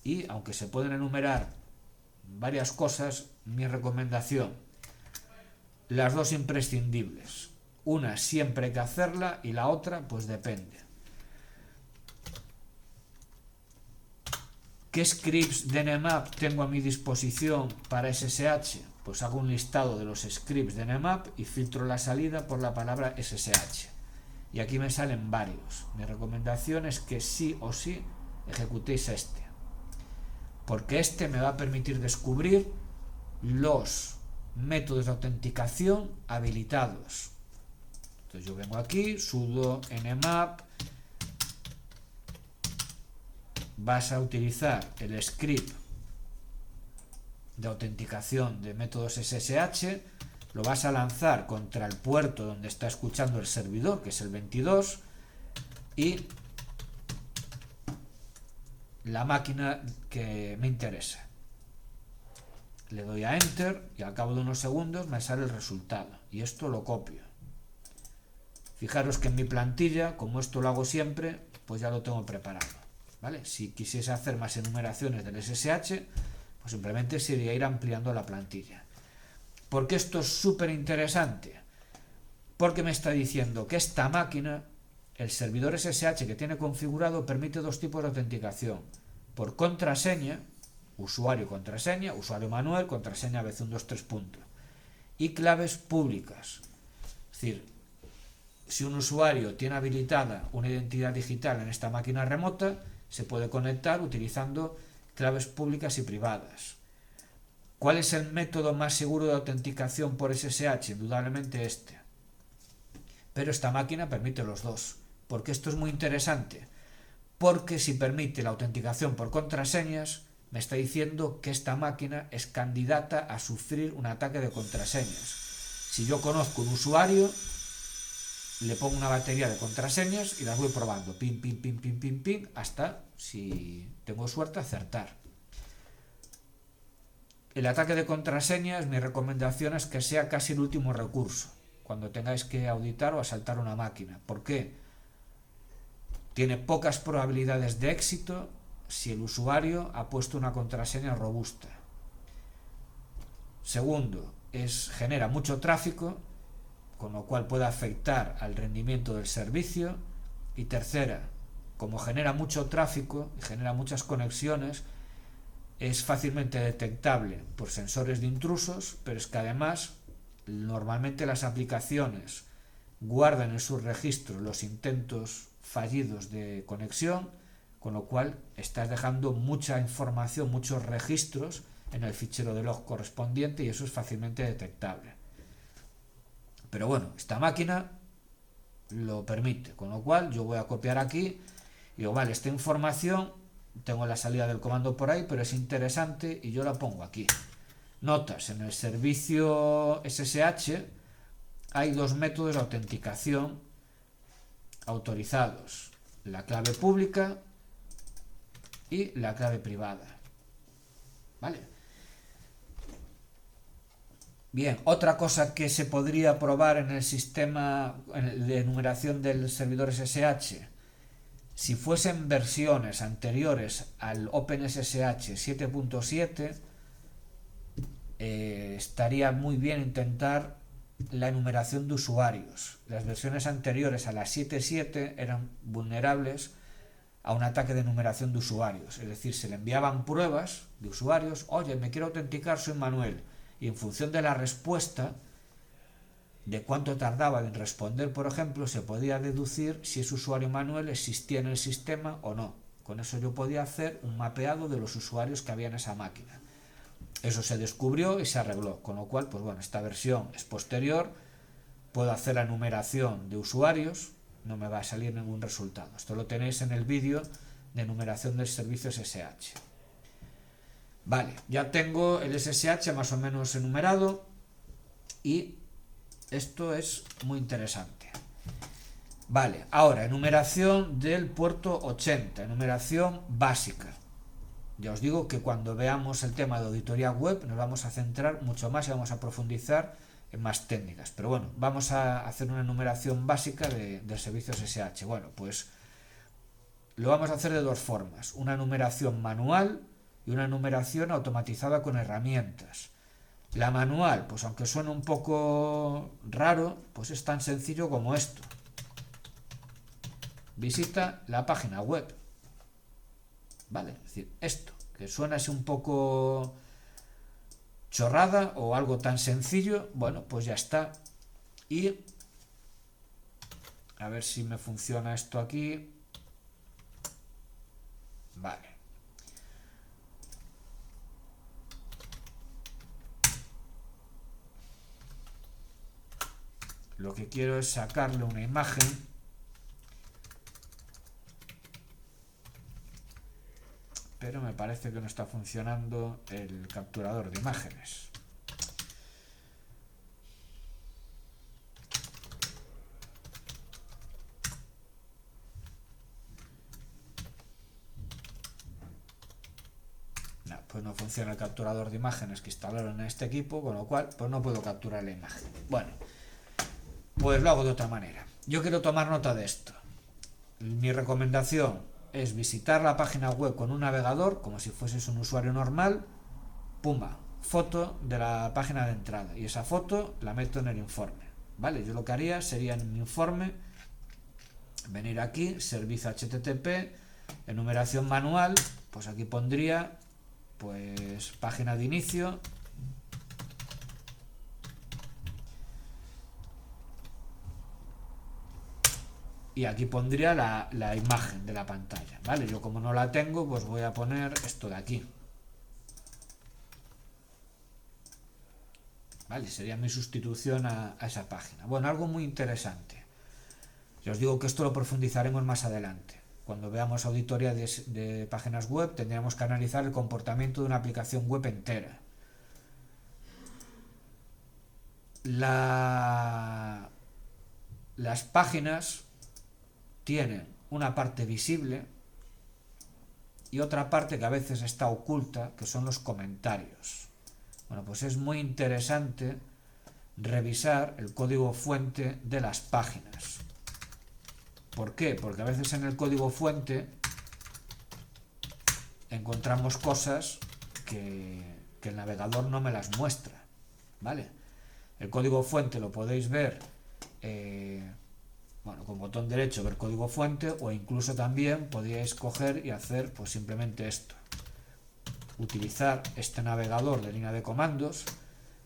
Y aunque se pueden enumerar varias cosas, mi recomendación, las dos imprescindibles. Una siempre hay que hacerla y la otra pues depende. ¿Qué scripts de Nmap tengo a mi disposición para SSH? Pues hago un listado de los scripts de Nmap y filtro la salida por la palabra SSH. Y aquí me salen varios. Mi recomendación es que sí o sí ejecutéis este, porque este me va a permitir descubrir los métodos de autenticación habilitados. Entonces yo vengo aquí, sudo nmap, vas a utilizar el script de autenticación de métodos SSH, lo vas a lanzar contra el puerto donde está escuchando el servidor, que es el 22, y la máquina que me interesa. Le doy a Enter y al cabo de unos segundos me sale el resultado. Y esto lo copio. Fijaros que en mi plantilla, como esto lo hago siempre, pues ya lo tengo preparado, ¿vale? Si quisiese hacer más enumeraciones del SSH, pues simplemente sería ir ampliando la plantilla. ¿Por qué esto es súper interesante? Porque me está diciendo que esta máquina, el servidor SSH que tiene configurado, permite dos tipos de autenticación. Por contraseña, usuario-contraseña, usuario manual, contraseña ABC123 punto. Y claves públicas. Es decir, si un usuario tiene habilitada una identidad digital en esta máquina remota, se puede conectar utilizando claves públicas y privadas. ¿Cuál es el método más seguro de autenticación por SSH? Indudablemente este. Pero esta máquina permite los dos. Porque esto es muy interesante. Porque si permite la autenticación por contraseñas, me está diciendo que esta máquina es candidata a sufrir un ataque de contraseñas. Si yo conozco un usuario, le pongo una batería de contraseñas y las voy probando, pin, pin, pin, pin, pin, pin, hasta, si tengo suerte, acertar. El ataque de contraseñas, mi recomendación es que sea casi el último recurso, cuando tengáis que auditar o asaltar una máquina. ¿Por qué? Tiene pocas probabilidades de éxito si el usuario ha puesto una contraseña robusta. Segundo, genera mucho tráfico, con lo cual puede afectar al rendimiento del servicio. Y tercera, como genera mucho tráfico y genera muchas conexiones, es fácilmente detectable por sensores de intrusos, pero es que además normalmente las aplicaciones guardan en sus registros los intentos fallidos de conexión, con lo cual estás dejando mucha información, muchos registros en el fichero de log correspondiente y eso es fácilmente detectable. Pero bueno, esta máquina lo permite, con lo cual yo voy a copiar aquí y digo, vale, esta información tengo la salida del comando por ahí, pero es interesante y yo la pongo aquí. Notas, en el servicio SSH hay dos métodos de autenticación autorizados, la clave pública y la clave privada. ¿Vale? Bien, otra cosa que se podría probar en el sistema de enumeración del servidor SSH, si fuesen versiones anteriores al OpenSSH 7.7, estaría muy bien intentar la enumeración de usuarios. Las versiones anteriores a la 7.7 eran vulnerables a un ataque de enumeración de usuarios, es decir, se le enviaban pruebas de usuarios, oye, me quiero autenticar, soy Manuel, y en función de la respuesta, de cuánto tardaba en responder, por ejemplo, se podía deducir si ese usuario Manuel existía en el sistema o no. Con eso yo podía hacer un mapeado de los usuarios que había en esa máquina. Eso se descubrió y se arregló, con lo cual, pues bueno, esta versión es posterior, puedo hacer la enumeración de usuarios, no me va a salir ningún resultado. Esto lo tenéis en el vídeo de enumeración del servicio SSH. Vale, ya tengo el SSH más o menos enumerado y esto es muy interesante. Vale, ahora enumeración del puerto 80, enumeración básica. Ya os digo que cuando veamos el tema de auditoría web nos vamos a centrar mucho más y vamos a profundizar en más técnicas. Pero bueno, vamos a hacer una enumeración básica del servicio SSH. Bueno, pues lo vamos a hacer de dos formas. Una enumeración manual y una enumeración automatizada con herramientas. La manual, pues aunque suene un poco raro, pues es tan sencillo como esto. Visita la página web. Vale, es decir, esto, que suena así un poco chorrada o algo tan sencillo, bueno, pues ya está. Y a ver si me funciona esto aquí. Vale. Lo que quiero es sacarle una imagen. Pero me parece que no está funcionando el capturador de imágenes. No, pues no funciona el capturador de imágenes que instalaron en este equipo, con lo cual pues no puedo capturar la imagen. Bueno, pues lo hago de otra manera. yo quiero tomar nota de esto. Mi recomendación es visitar la página web con un navegador, como si fueses un usuario normal, pumba, foto de la página de entrada, y esa foto la meto en el informe, ¿vale? Yo lo que haría sería en mi informe venir aquí, servicio HTTP, enumeración manual, pues aquí pondría pues página de inicio, y aquí pondría la imagen de la pantalla, ¿vale? Yo como no la tengo, pues voy a poner esto de aquí, ¿vale? Sería mi sustitución a esa página. Bueno, algo muy interesante. Ya os digo que esto lo profundizaremos más adelante. Cuando veamos auditoría de páginas web, tendríamos que analizar el comportamiento de una aplicación web entera. Las páginas tienen una parte visible y otra parte que a veces está oculta, que son los comentarios. Bueno, pues es muy interesante revisar el código fuente de las páginas. ¿Por qué? Porque a veces en el código fuente encontramos cosas que el navegador no me las muestra, ¿vale? El código fuente lo podéis ver con botón derecho, ver código fuente, o incluso también podríais coger y hacer pues simplemente esto, utilizar este navegador de línea de comandos,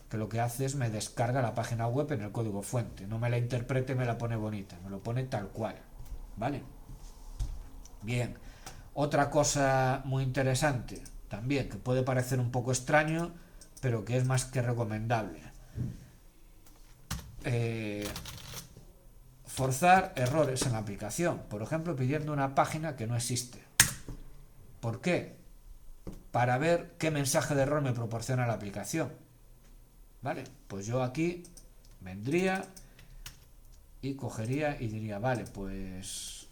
que lo que hace es me descarga la página web en el código fuente, no me la interprete y me la pone bonita, me lo pone tal cual, ¿vale? Bien, otra cosa muy interesante también, que puede parecer un poco extraño, pero que es más que recomendable, forzar errores en la aplicación, por ejemplo pidiendo una página que no existe. ¿Por qué? Para ver qué mensaje de error me proporciona la aplicación, ¿vale? Pues yo aquí vendría y cogería y diría, vale, pues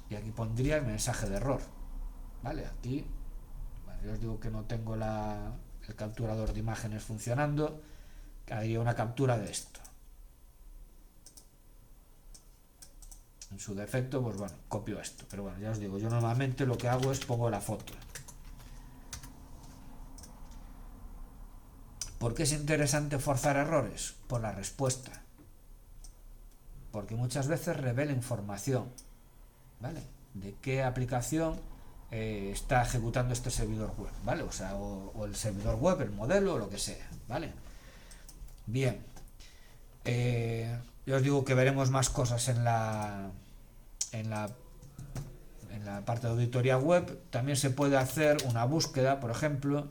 y aquí pondría el mensaje de error, ¿vale? Aquí, bueno, yo os digo que no tengo el capturador de imágenes funcionando, haría una captura de esto. En su defecto, pues bueno, copio esto, pero bueno, ya os digo, yo normalmente lo que hago es pongo la foto. ¿Por qué es interesante forzar errores? Por la respuesta. Porque muchas veces revela información, ¿vale? De qué aplicación está ejecutando este servidor web, ¿vale? O sea, o el servidor web, el modelo, o lo que sea, ¿vale? Bien. Yo os digo que veremos más cosas en la parte de auditoría web. También se puede hacer una búsqueda, por ejemplo,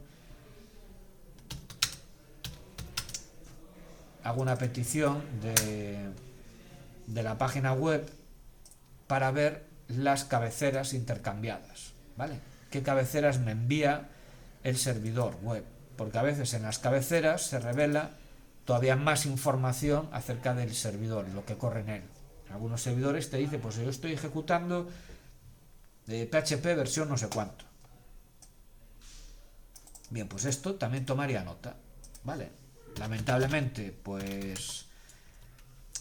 hago una petición de la página web para ver las cabeceras intercambiadas, ¿vale? ¿Qué cabeceras me envía el servidor web? Porque a veces en las cabeceras se revela todavía más información acerca del servidor y lo que corre en él. Algunos servidores te dicen, pues yo estoy ejecutando de PHP versión no sé cuánto. Bien, pues esto también tomaría nota, ¿vale? Lamentablemente, pues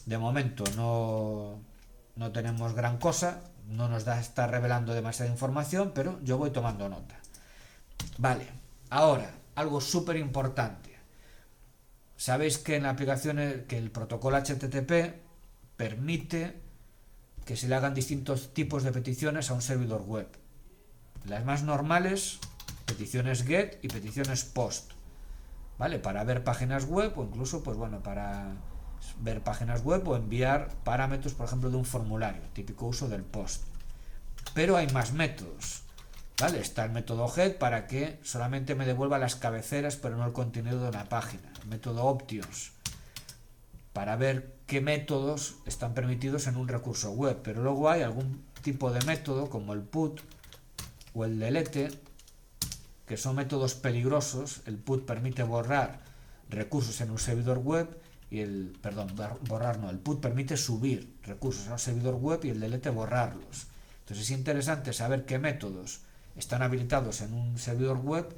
de momento no tenemos gran cosa, no nos está revelando demasiada información, pero yo voy tomando nota. Vale, ahora, algo súper importante. Sabéis que en la aplicación que el protocolo HTTP permite que se le hagan distintos tipos de peticiones a un servidor web. Las más normales, peticiones GET y peticiones POST, ¿vale? Para ver páginas web o incluso, pues bueno, para ver páginas web o enviar parámetros, por ejemplo, de un formulario, típico uso del POST. Pero hay más métodos, ¿vale? Está el método GET para que solamente me devuelva las cabeceras pero no el contenido de una página. El método Options para ver qué métodos están permitidos en un recurso web, pero luego hay algún tipo de método como el put o el delete, que son métodos peligrosos. El put permite borrar recursos en un servidor web y el put permite subir recursos a un servidor web y el delete borrarlos. Entonces es interesante saber qué métodos están habilitados en un servidor web,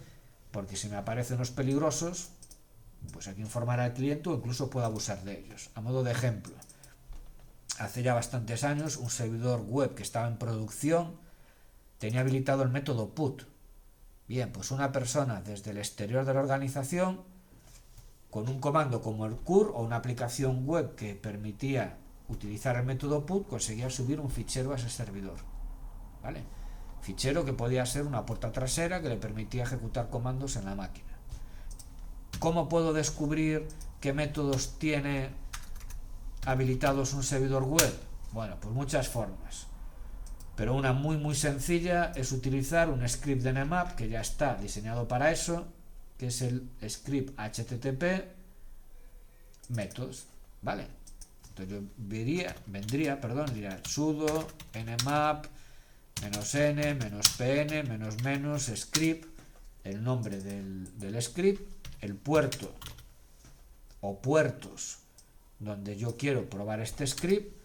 porque si me aparecen los peligrosos, pues hay que informar al cliente o incluso puedo abusar de ellos. A modo de ejemplo, hace ya bastantes años un servidor web que estaba en producción tenía habilitado el método put. Bien, pues una persona desde el exterior de la organización, con un comando como el curl o una aplicación web que permitía utilizar el método put, conseguía subir un fichero a ese servidor, ¿vale? Fichero que podía ser una puerta trasera que le permitía ejecutar comandos en la máquina. ¿Cómo puedo descubrir qué métodos tiene habilitados un servidor web? Bueno, pues muchas formas, pero una muy sencilla es utilizar un script de Nmap que ya está diseñado para eso, que es el script http métodos, ¿vale? Entonces yo diría sudo nmap -n -pn -script, el nombre del script, el puerto o puertos donde yo quiero probar este script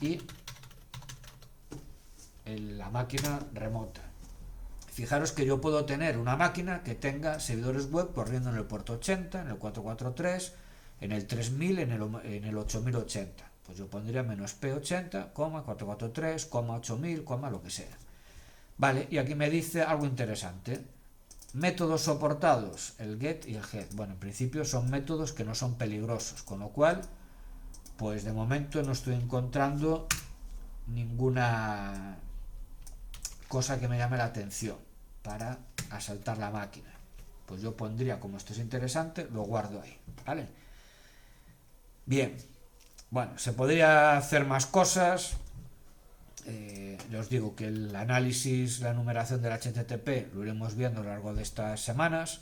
y la máquina remota. Fijaros que yo puedo tener una máquina que tenga servidores web corriendo en el puerto 80, en el 443, en el 3000, en el 8080. Pues yo pondría -p80, 443, 8000, lo que sea. Vale, y aquí me dice algo interesante. Métodos soportados, el get y el head. Bueno, en principio son métodos que no son peligrosos, con lo cual, pues de momento no estoy encontrando ninguna cosa que me llame la atención para asaltar la máquina. Pues yo pondría, como esto es interesante, lo guardo ahí, ¿vale? Bien, bueno, se podría hacer más cosas. Ya os digo que el análisis, la numeración del HTTP lo iremos viendo a lo largo de estas semanas.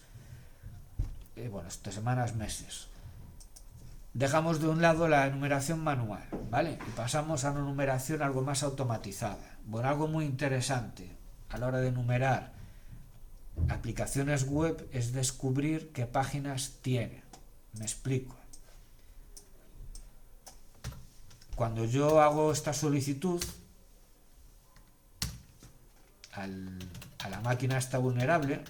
Estas semanas, meses. Dejamos de un lado la numeración manual, ¿vale? Y pasamos a una numeración algo más automatizada. Bueno, algo muy interesante a la hora de numerar aplicaciones web es descubrir qué páginas tiene. Me explico. Cuando yo hago esta solicitud a la máquina esta vulnerable,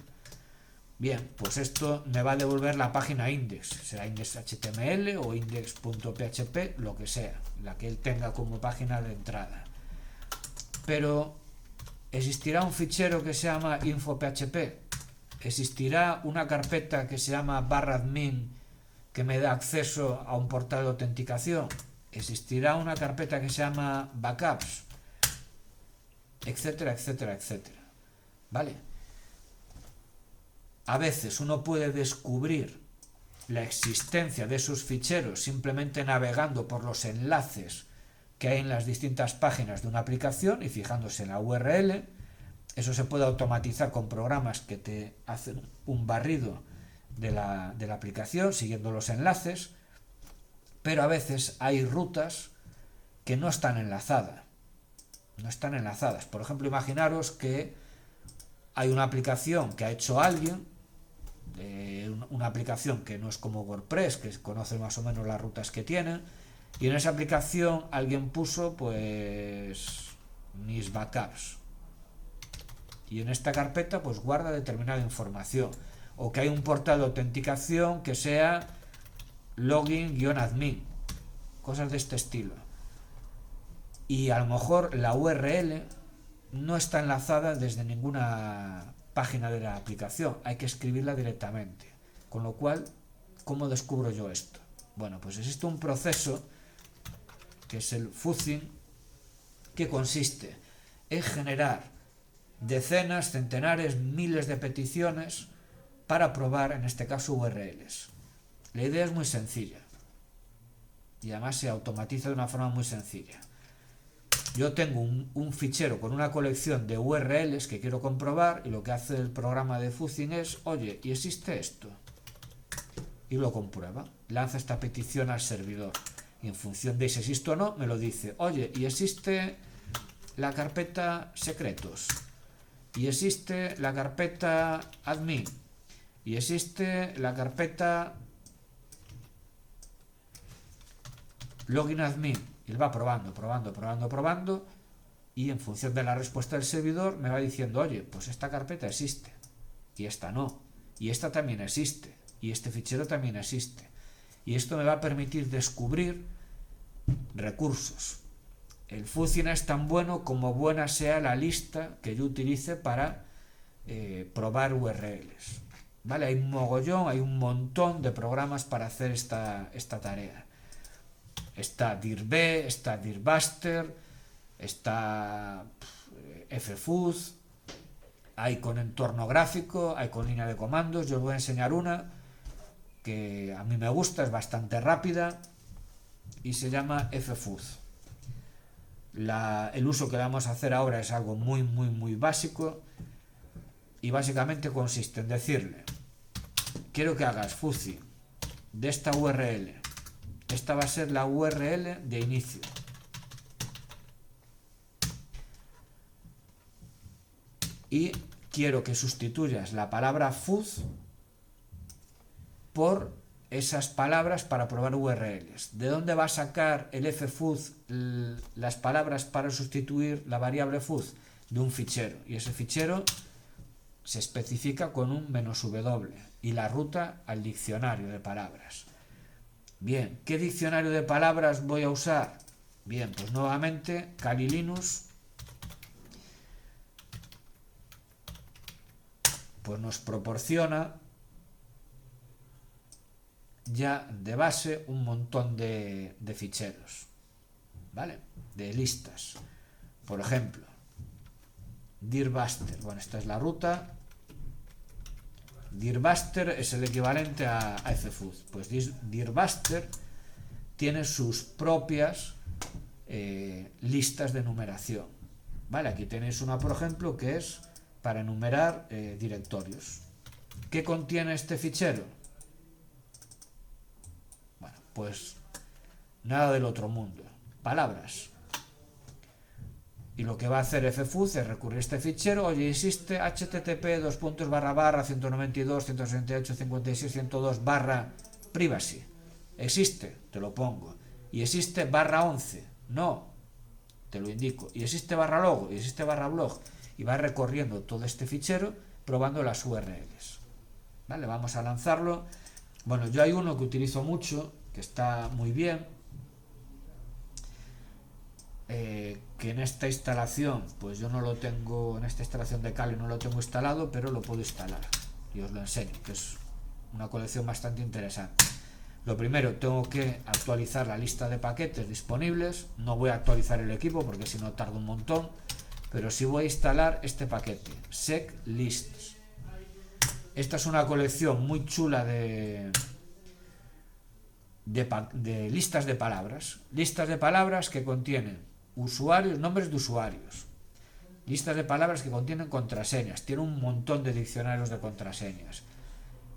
bien, pues esto me va a devolver la página index, será index.html o index.php, lo que sea, la que él tenga como página de entrada. Pero existirá un fichero que se llama info.php, existirá una carpeta que se llama /admin que me da acceso a un portal de autenticación, existirá una carpeta que se llama backups, etcétera, etcétera, etcétera. ¿Vale? A veces uno puede descubrir la existencia de esos ficheros simplemente navegando por los enlaces que hay en las distintas páginas de una aplicación y fijándose en la URL. Eso se puede automatizar con programas que te hacen un barrido de la aplicación siguiendo los enlaces, pero a veces hay rutas que no están enlazadas. Por ejemplo, imaginaros que hay una aplicación que ha hecho alguien, una aplicación que no es como WordPress, que conoce más o menos las rutas que tiene, y en esa aplicación alguien puso pues mis backups, y en esta carpeta pues guarda determinada información, o que hay un portal de autenticación que sea login-admin, cosas de este estilo, y a lo mejor la URL no está enlazada desde ninguna página de la aplicación, hay que escribirla directamente, con lo cual, ¿cómo descubro yo esto? Bueno, pues existe un proceso que es el fuzzing, que consiste en generar decenas, centenares, miles de peticiones para probar, en este caso, URLs. La idea es muy sencilla y además se automatiza de una forma muy sencilla. Yo tengo un fichero con una colección de URLs que quiero comprobar, y lo que hace el programa de fuzzing es, oye, ¿y existe esto? Y lo comprueba, lanza esta petición al servidor, y en función de si existe o no, me lo dice, oye, ¿y existe la carpeta secretos? ¿Y existe la carpeta admin? ¿Y existe la carpeta login admin? Y él va probando, y en función de la respuesta del servidor me va diciendo, oye, pues esta carpeta existe y esta no. y esta también existe, y este fichero también existe. Y esto me va a permitir descubrir recursos. El Fuzzing es tan bueno como buena sea la lista que yo utilice para probar URLs. ¿Vale? Hay un mogollón, hay un montón de programas para hacer esta tarea. Está DIRB, está DIRBuster, está FFuzz, hay con entorno gráfico, hay con línea de comandos. Yo os voy a enseñar una que a mí me gusta, es bastante rápida y se llama FFuzz. El uso que vamos a hacer ahora es algo muy básico y básicamente consiste en decirle: quiero que hagas Fuzzing de esta URL. Esta va a ser la URL de inicio. Y quiero que sustituyas la palabra fuzz por esas palabras para probar URLs. ¿De dónde va a sacar el fuzz las palabras para sustituir la variable fuzz? De un fichero. Y ese fichero se especifica con un "-w" y la ruta al diccionario de palabras. Bien, ¿qué diccionario de palabras voy a usar? Bien, pues nuevamente Kali Linux pues nos proporciona ya de base un montón de ficheros, ¿vale? De listas. Por ejemplo, DIRBuster. Bueno, esta es la ruta. DIRBuster es el equivalente a FFuzz. Pues DIRBuster tiene sus propias listas de numeración. Vale, aquí tenéis una, por ejemplo, que es para enumerar directorios. ¿Qué contiene este fichero? Bueno, pues nada del otro mundo. Palabras. Y lo que va a hacer FFuzz es recurrir a este fichero. Oye, existe http://192.168.56.102/privacy. Existe, te lo pongo. Y existe /11. No, te lo indico. Y existe /logo, y existe /blog. Y va recorriendo todo este fichero probando las URLs. Vale, vamos a lanzarlo. Bueno, yo hay uno que utilizo mucho, que está muy bien. Que en esta instalación, pues yo no lo tengo, en esta instalación de Kali no lo tengo instalado, pero lo puedo instalar y os lo enseño, que es una colección bastante interesante. Lo primero, tengo que actualizar la lista de paquetes disponibles. No voy a actualizar el equipo porque si no tarda un montón, pero sí voy a instalar este paquete, seclists. Esta es una colección muy chula de listas de palabras que contienen usuarios, nombres de usuarios, listas de palabras que contienen contraseñas, tiene un montón de diccionarios de contraseñas,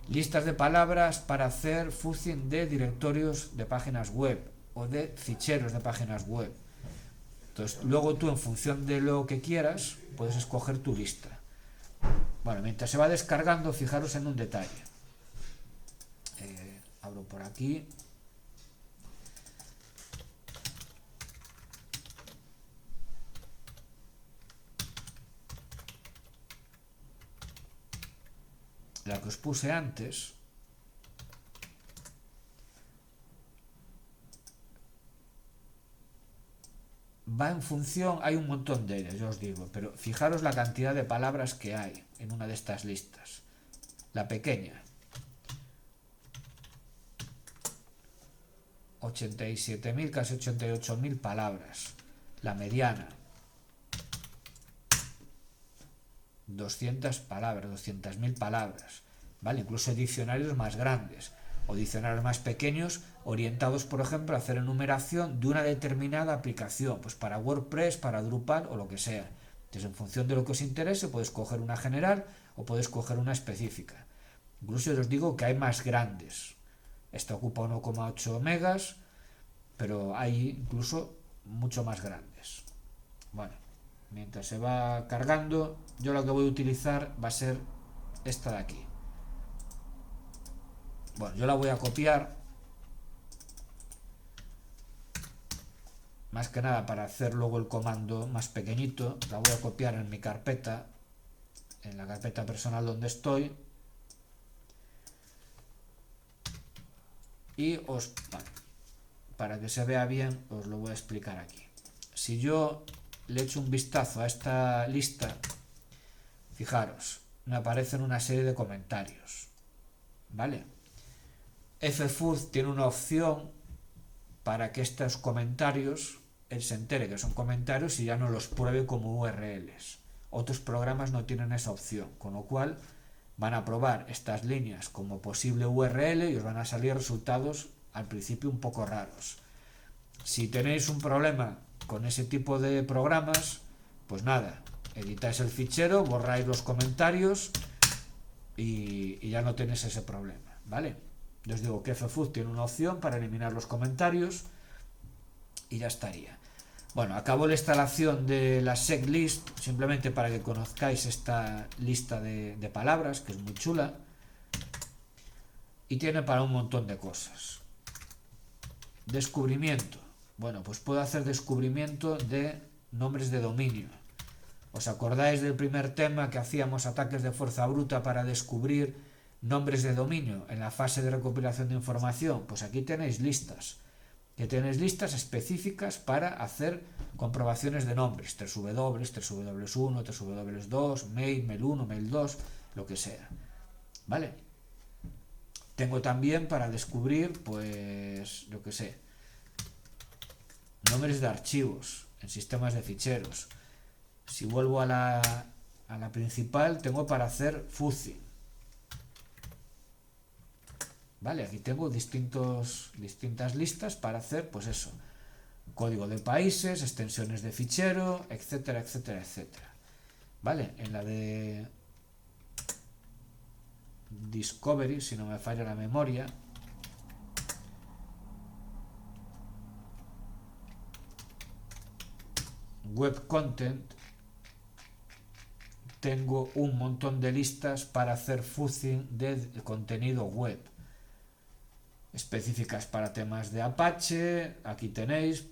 listas de palabras para hacer fuzzing de directorios de páginas web o de ficheros de páginas web. Entonces luego tú, en función de lo que quieras, puedes escoger tu lista. Bueno, mientras se va descargando, fijaros en un detalle. Abro por aquí. La que os puse antes va en función, hay un montón de ellas, yo os digo, pero fijaros la cantidad de palabras que hay en una de estas listas. La pequeña, 87.000, casi 88.000 palabras. La mediana, 200 palabras, 200.000 palabras, ¿vale? Incluso diccionarios más grandes o diccionarios más pequeños orientados, por ejemplo, a hacer enumeración de una determinada aplicación, pues para WordPress, para Drupal o lo que sea. Entonces, en función de lo que os interese, puedes coger una general o puedes coger una específica. Incluso os digo que hay más grandes. Esta ocupa 1,8 megas, pero hay incluso mucho más grandes. Bueno, mientras se va cargando, yo lo que voy a utilizar va a ser esta de aquí. Bueno, yo la voy a copiar, más que nada para hacer luego el comando más pequeñito. La voy a copiar en mi carpeta, en la carpeta personal donde estoy. Y bueno, para que se vea bien, os lo voy a explicar aquí. Si yo le echo un vistazo a esta lista, fijaros, me aparecen una serie de comentarios, ¿vale? FFUZ tiene una opción para que estos comentarios, él se entere que son comentarios y ya no los pruebe como URLs. Otros programas no tienen esa opción, con lo cual van a probar estas líneas como posible URL y os van a salir resultados al principio un poco raros. Si tenéis un problema con ese tipo de programas, pues nada, editáis el fichero, borráis los comentarios y ya no tenéis ese problema, ¿vale? Yo os digo que FFUZ tiene una opción para eliminar los comentarios y ya estaría. Bueno, acabo la instalación de la setlist simplemente para que conozcáis esta lista de palabras, que es muy chula, y tiene para un montón de cosas. Descubrimiento. Bueno, pues puedo hacer descubrimiento de nombres de dominio. ¿Os acordáis del primer tema que hacíamos ataques de fuerza bruta para descubrir nombres de dominio en la fase de recopilación de información? Pues aquí tenéis listas. Que tenéis listas específicas para hacer comprobaciones de nombres, 3W, 3W1, 3W2, mail, mail1, mail2, lo que sea, ¿vale? Tengo también para descubrir, pues, yo que sé, nombres de archivos en sistemas de ficheros. Si vuelvo a la principal, tengo para hacer fuzzy. Vale, aquí tengo distintas listas para hacer, pues eso, código de países, extensiones de fichero, etcétera, etcétera, etcétera. Vale, en la de Discovery, si no me falla la memoria, Web Content, tengo un montón de listas para hacer fuzzing de contenido web. Específicas para temas de Apache, aquí tenéis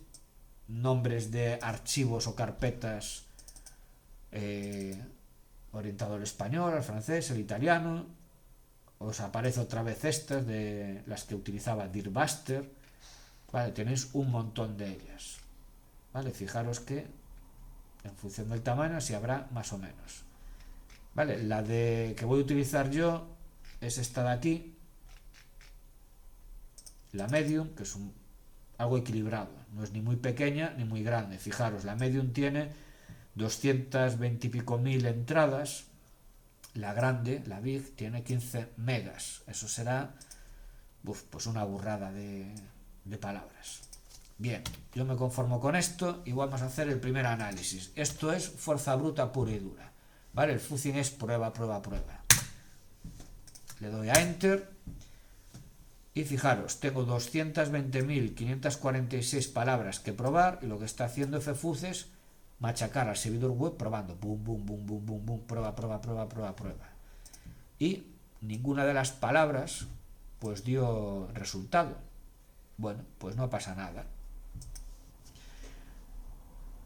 nombres de archivos o carpetas orientado al español, al francés, al italiano. Os aparece otra vez estas de las que utilizaba Dirbuster. Vale, tenéis un montón de ellas. Vale, fijaros que en función del tamaño así habrá más o menos. Vale, la que voy a utilizar yo es esta de aquí, la medium, que es algo equilibrado, no es ni muy pequeña ni muy grande. Fijaros, la medium tiene 220 y pico mil entradas, la grande, la big, tiene 15 megas. Eso será pues una burrada de palabras. Bien, yo me conformo con esto y vamos a hacer el primer análisis. Esto es fuerza bruta pura y dura, ¿vale? El fuzzing es prueba, prueba, prueba. Le doy a Enter. Y fijaros, tengo 220.546 palabras que probar y lo que está haciendo FFUZ es machacar al servidor web probando. Boom, boom, boom, boom, boom, boom, prueba, prueba, prueba, prueba, prueba. Y ninguna de las palabras pues dio resultado. Bueno, pues no pasa nada.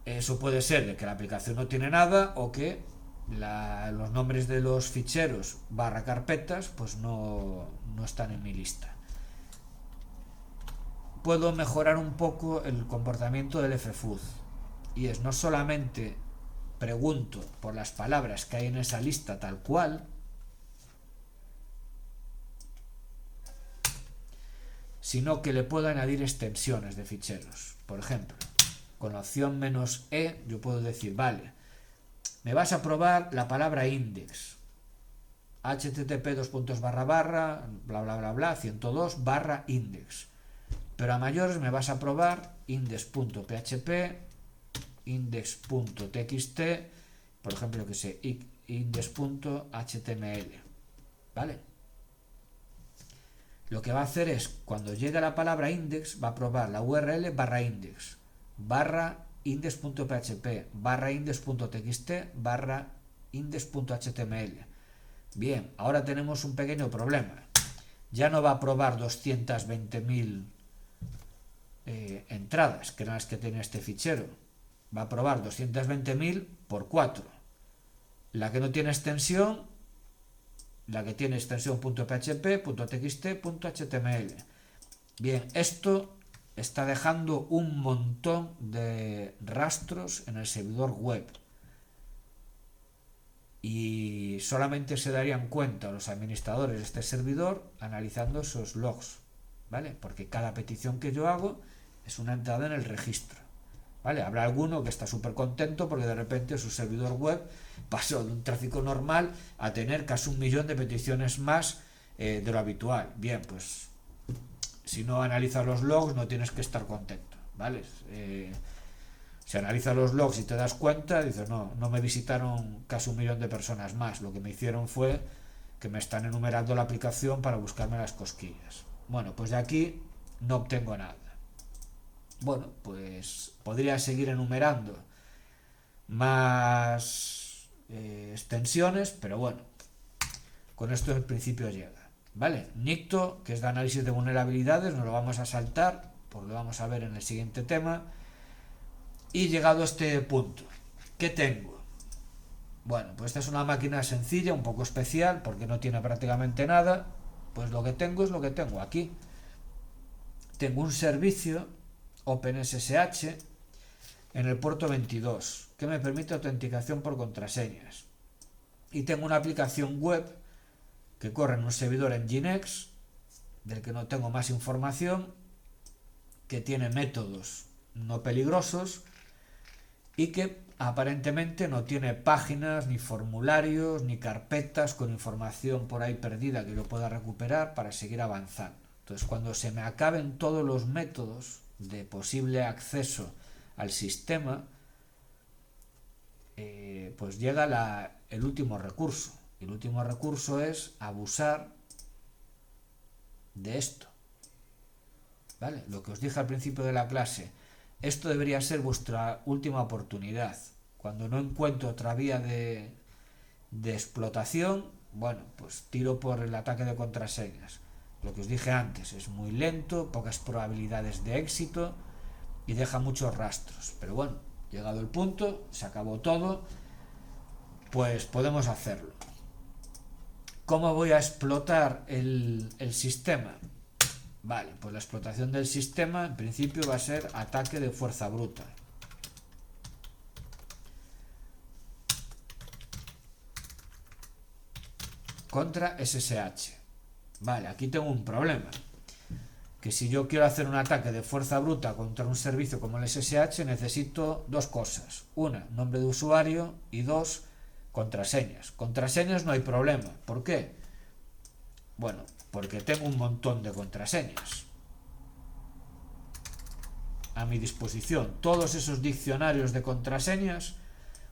Eso puede ser de que la aplicación no tiene nada o que los nombres de los ficheros / carpetas pues no están en mi lista. Puedo mejorar un poco el comportamiento del FFUZ y es no solamente pregunto por las palabras que hay en esa lista tal cual, sino que le puedo añadir extensiones de ficheros. Por ejemplo, con la opción "-e" yo puedo decir, vale, me vas a probar la palabra index, http:// bla bla bla bla 102 /index. Pero a mayores me vas a probar index.php, index.txt, por ejemplo, que sé, index.html, ¿vale? Lo que va a hacer es, cuando llegue la palabra index, va a probar la URL /index, index.php, index.txt, index.html. Bien, ahora tenemos un pequeño problema. Ya no va a probar 220.000 entradas, que eran las que tenía este fichero. Va a probar 220.000 por 4. La que no tiene extensión, la que tiene extensión .php, .txt, .html. Bien, esto está dejando un montón de rastros en el servidor web y solamente se darían cuenta los administradores de este servidor analizando esos logs, ¿vale? Porque cada petición que yo hago es una entrada en el registro, ¿vale? Habrá alguno que está súper contento porque de repente su servidor web pasó de un tráfico normal a tener casi 1 millón de peticiones más de lo habitual. Bien, pues si no analizas los logs no tienes que estar contento, ¿vale? Si analizas los logs y te das cuenta, dices, no me visitaron casi 1 millón de personas más. Lo que me hicieron fue que me están enumerando la aplicación para buscarme las cosquillas. Bueno, pues de aquí no obtengo nada. Bueno, pues podría seguir enumerando más extensiones, pero bueno, con esto el principio llega. ¿Vale? Nicto, que es de análisis de vulnerabilidades, nos lo vamos a saltar, porque lo vamos a ver en el siguiente tema. Y llegado a este punto, ¿qué tengo? Bueno, pues esta es una máquina sencilla, un poco especial, porque no tiene prácticamente nada. Pues lo que tengo es lo que tengo aquí. Tengo un servicio OpenSSH en el puerto 22, que me permite autenticación por contraseñas. Y tengo una aplicación web que corre en un servidor en Nginx, del que no tengo más información, que tiene métodos no peligrosos y que aparentemente no tiene páginas, ni formularios, ni carpetas con información por ahí perdida que yo pueda recuperar para seguir avanzando. Entonces, cuando se me acaben todos los métodos de posible acceso al sistema, pues llega el último recurso. Y el último recurso es abusar de esto. ¿Vale? Lo que os dije al principio de la clase. Esto debería ser vuestra última oportunidad. Cuando no encuentro otra vía de explotación, bueno, pues tiro por el ataque de contraseñas. Lo que os dije antes, es muy lento, pocas probabilidades de éxito y deja muchos rastros. Pero bueno, llegado el punto, se acabó todo, pues podemos hacerlo. ¿Cómo voy a explotar el sistema? Vale, pues la explotación del sistema en principio va a ser ataque de fuerza bruta. Contra SSH. Vale, aquí tengo un problema. Que si yo quiero hacer un ataque de fuerza bruta contra un servicio como el SSH, necesito dos cosas. Una, nombre de usuario, y dos, contraseñas. Contraseñas no hay problema. ¿Por qué? Bueno, porque tengo un montón de contraseñas a mi disposición. Todos esos diccionarios de contraseñas,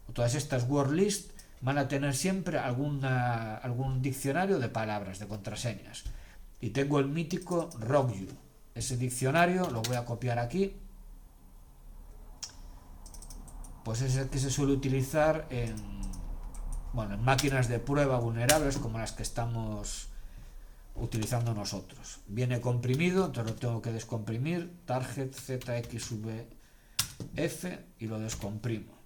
o todas estas word list, van a tener siempre algún diccionario de palabras, de contraseñas. Y tengo el mítico RockYou. Ese diccionario lo voy a copiar aquí. Pues es el que se suele utilizar en máquinas de prueba vulnerables como las que estamos utilizando nosotros. Viene comprimido, entonces lo tengo que descomprimir, target ZXVF, y lo descomprimo.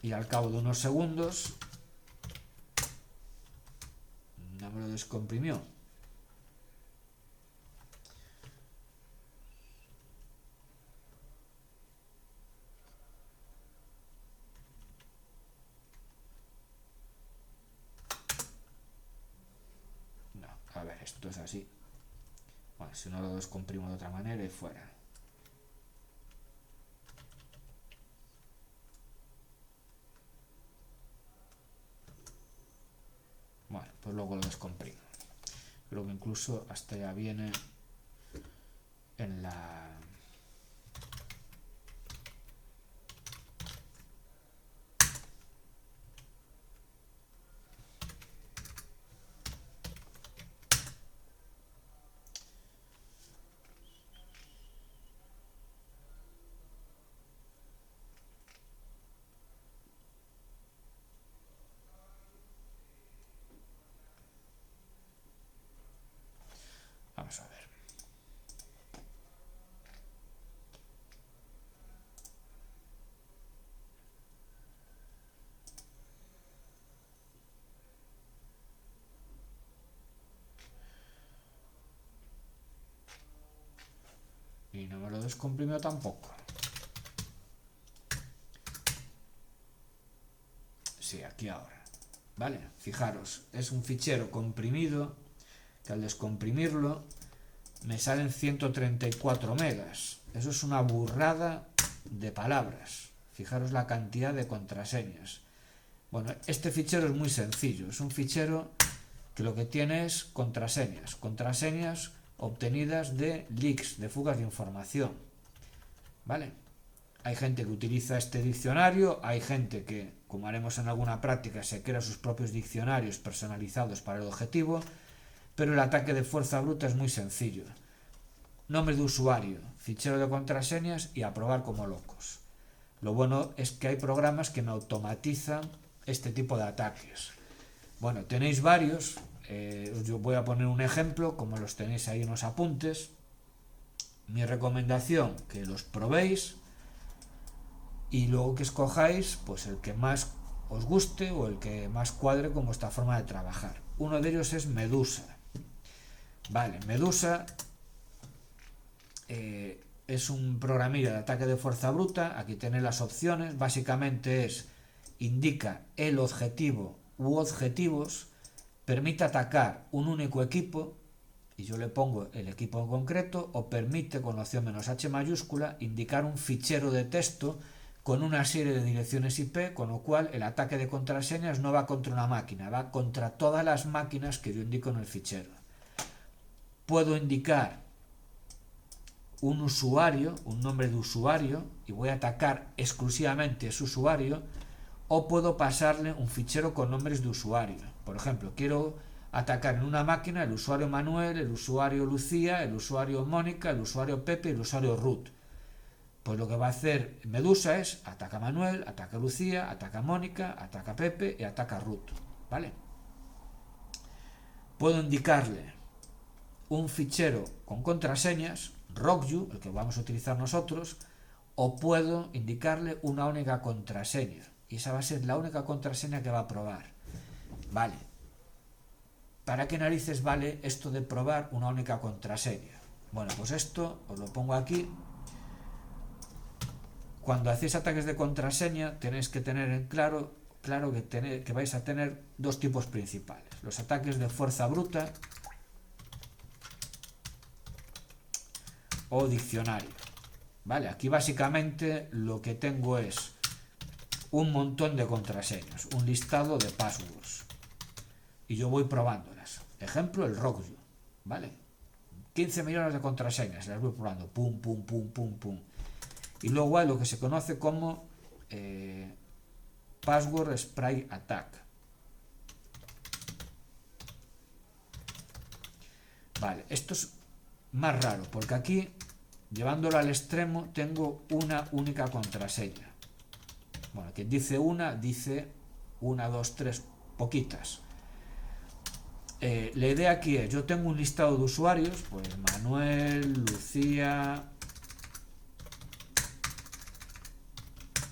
Y al cabo de unos segundos ya me lo descomprimió. No, a ver, esto es así. Bueno, si no lo descomprimo de otra manera y fuera. Bueno, pues luego lo descomprimo. Creo que incluso hasta ya viene en la... Vamos a ver. Y no me lo descomprimió tampoco. Sí, aquí ahora. Vale, fijaros, es un fichero comprimido que al descomprimirlo me salen 134 megas. Eso es una burrada de palabras. Fijaros la cantidad de contraseñas. Bueno, este fichero es muy sencillo. Es un fichero que lo que tiene es contraseñas. Contraseñas obtenidas de leaks, de fugas de información. ¿Vale? Hay gente que utiliza este diccionario, hay gente que, como haremos en alguna práctica, se crea sus propios diccionarios personalizados para el objetivo, pero el ataque de fuerza bruta es muy sencillo. Nombre de usuario, fichero de contraseñas y a probar como locos. Lo bueno es que hay programas que me automatizan este tipo de ataques. Bueno, tenéis varios, yo voy a poner un ejemplo, como los tenéis ahí en los apuntes. Mi recomendación, que los probéis y luego que escojáis pues el que más os guste o el que más cuadre con vuestra forma de trabajar. Uno de ellos es Medusa. Vale, Medusa es un programilla de ataque de fuerza bruta. Aquí tenéis las opciones. Básicamente indica el objetivo u objetivos, permite atacar un único equipo, y yo le pongo el equipo en concreto, o permite, con la opción "-h mayúscula", indicar un fichero de texto con una serie de direcciones IP, con lo cual el ataque de contraseñas no va contra una máquina, va contra todas las máquinas que yo indico en el fichero. Puedo indicar un usuario, un nombre de usuario, y voy a atacar exclusivamente ese usuario, o puedo pasarle un fichero con nombres de usuario. Por ejemplo, quiero atacar en una máquina el usuario Manuel, el usuario Lucía, el usuario Mónica, el usuario Pepe y el usuario Ruth. Pues lo que va a hacer Medusa es ataca a Manuel, ataca a Lucía, ataca a Mónica, ataca a Pepe y ataca a Ruth. ¿Vale? Puedo indicarle un fichero con contraseñas, RockYou, el que vamos a utilizar nosotros, o puedo indicarle una única contraseña. Y esa va a ser la única contraseña que va a probar. Vale. ¿Para qué narices vale esto de probar una única contraseña? Bueno, pues esto os lo pongo aquí. Cuando hacéis ataques de contraseña tenéis que tener en claro que vais a tener dos tipos principales. Los ataques de fuerza bruta o diccionario. Vale, aquí básicamente lo que tengo es un montón de contraseñas, un listado de passwords, y yo voy probándolas. Ejemplo, el RockYou, ¿vale? 15 millones de contraseñas, las voy probando, pum, pum, pum, pum, pum. Y luego hay lo que se conoce como Password Spray Attack. Vale, esto es más raro, porque aquí, llevándolo al extremo, tengo una única contraseña. Bueno, quien dice una, 2, 3, poquitas. La idea aquí es, yo tengo un listado de usuarios, pues Manuel, Lucía,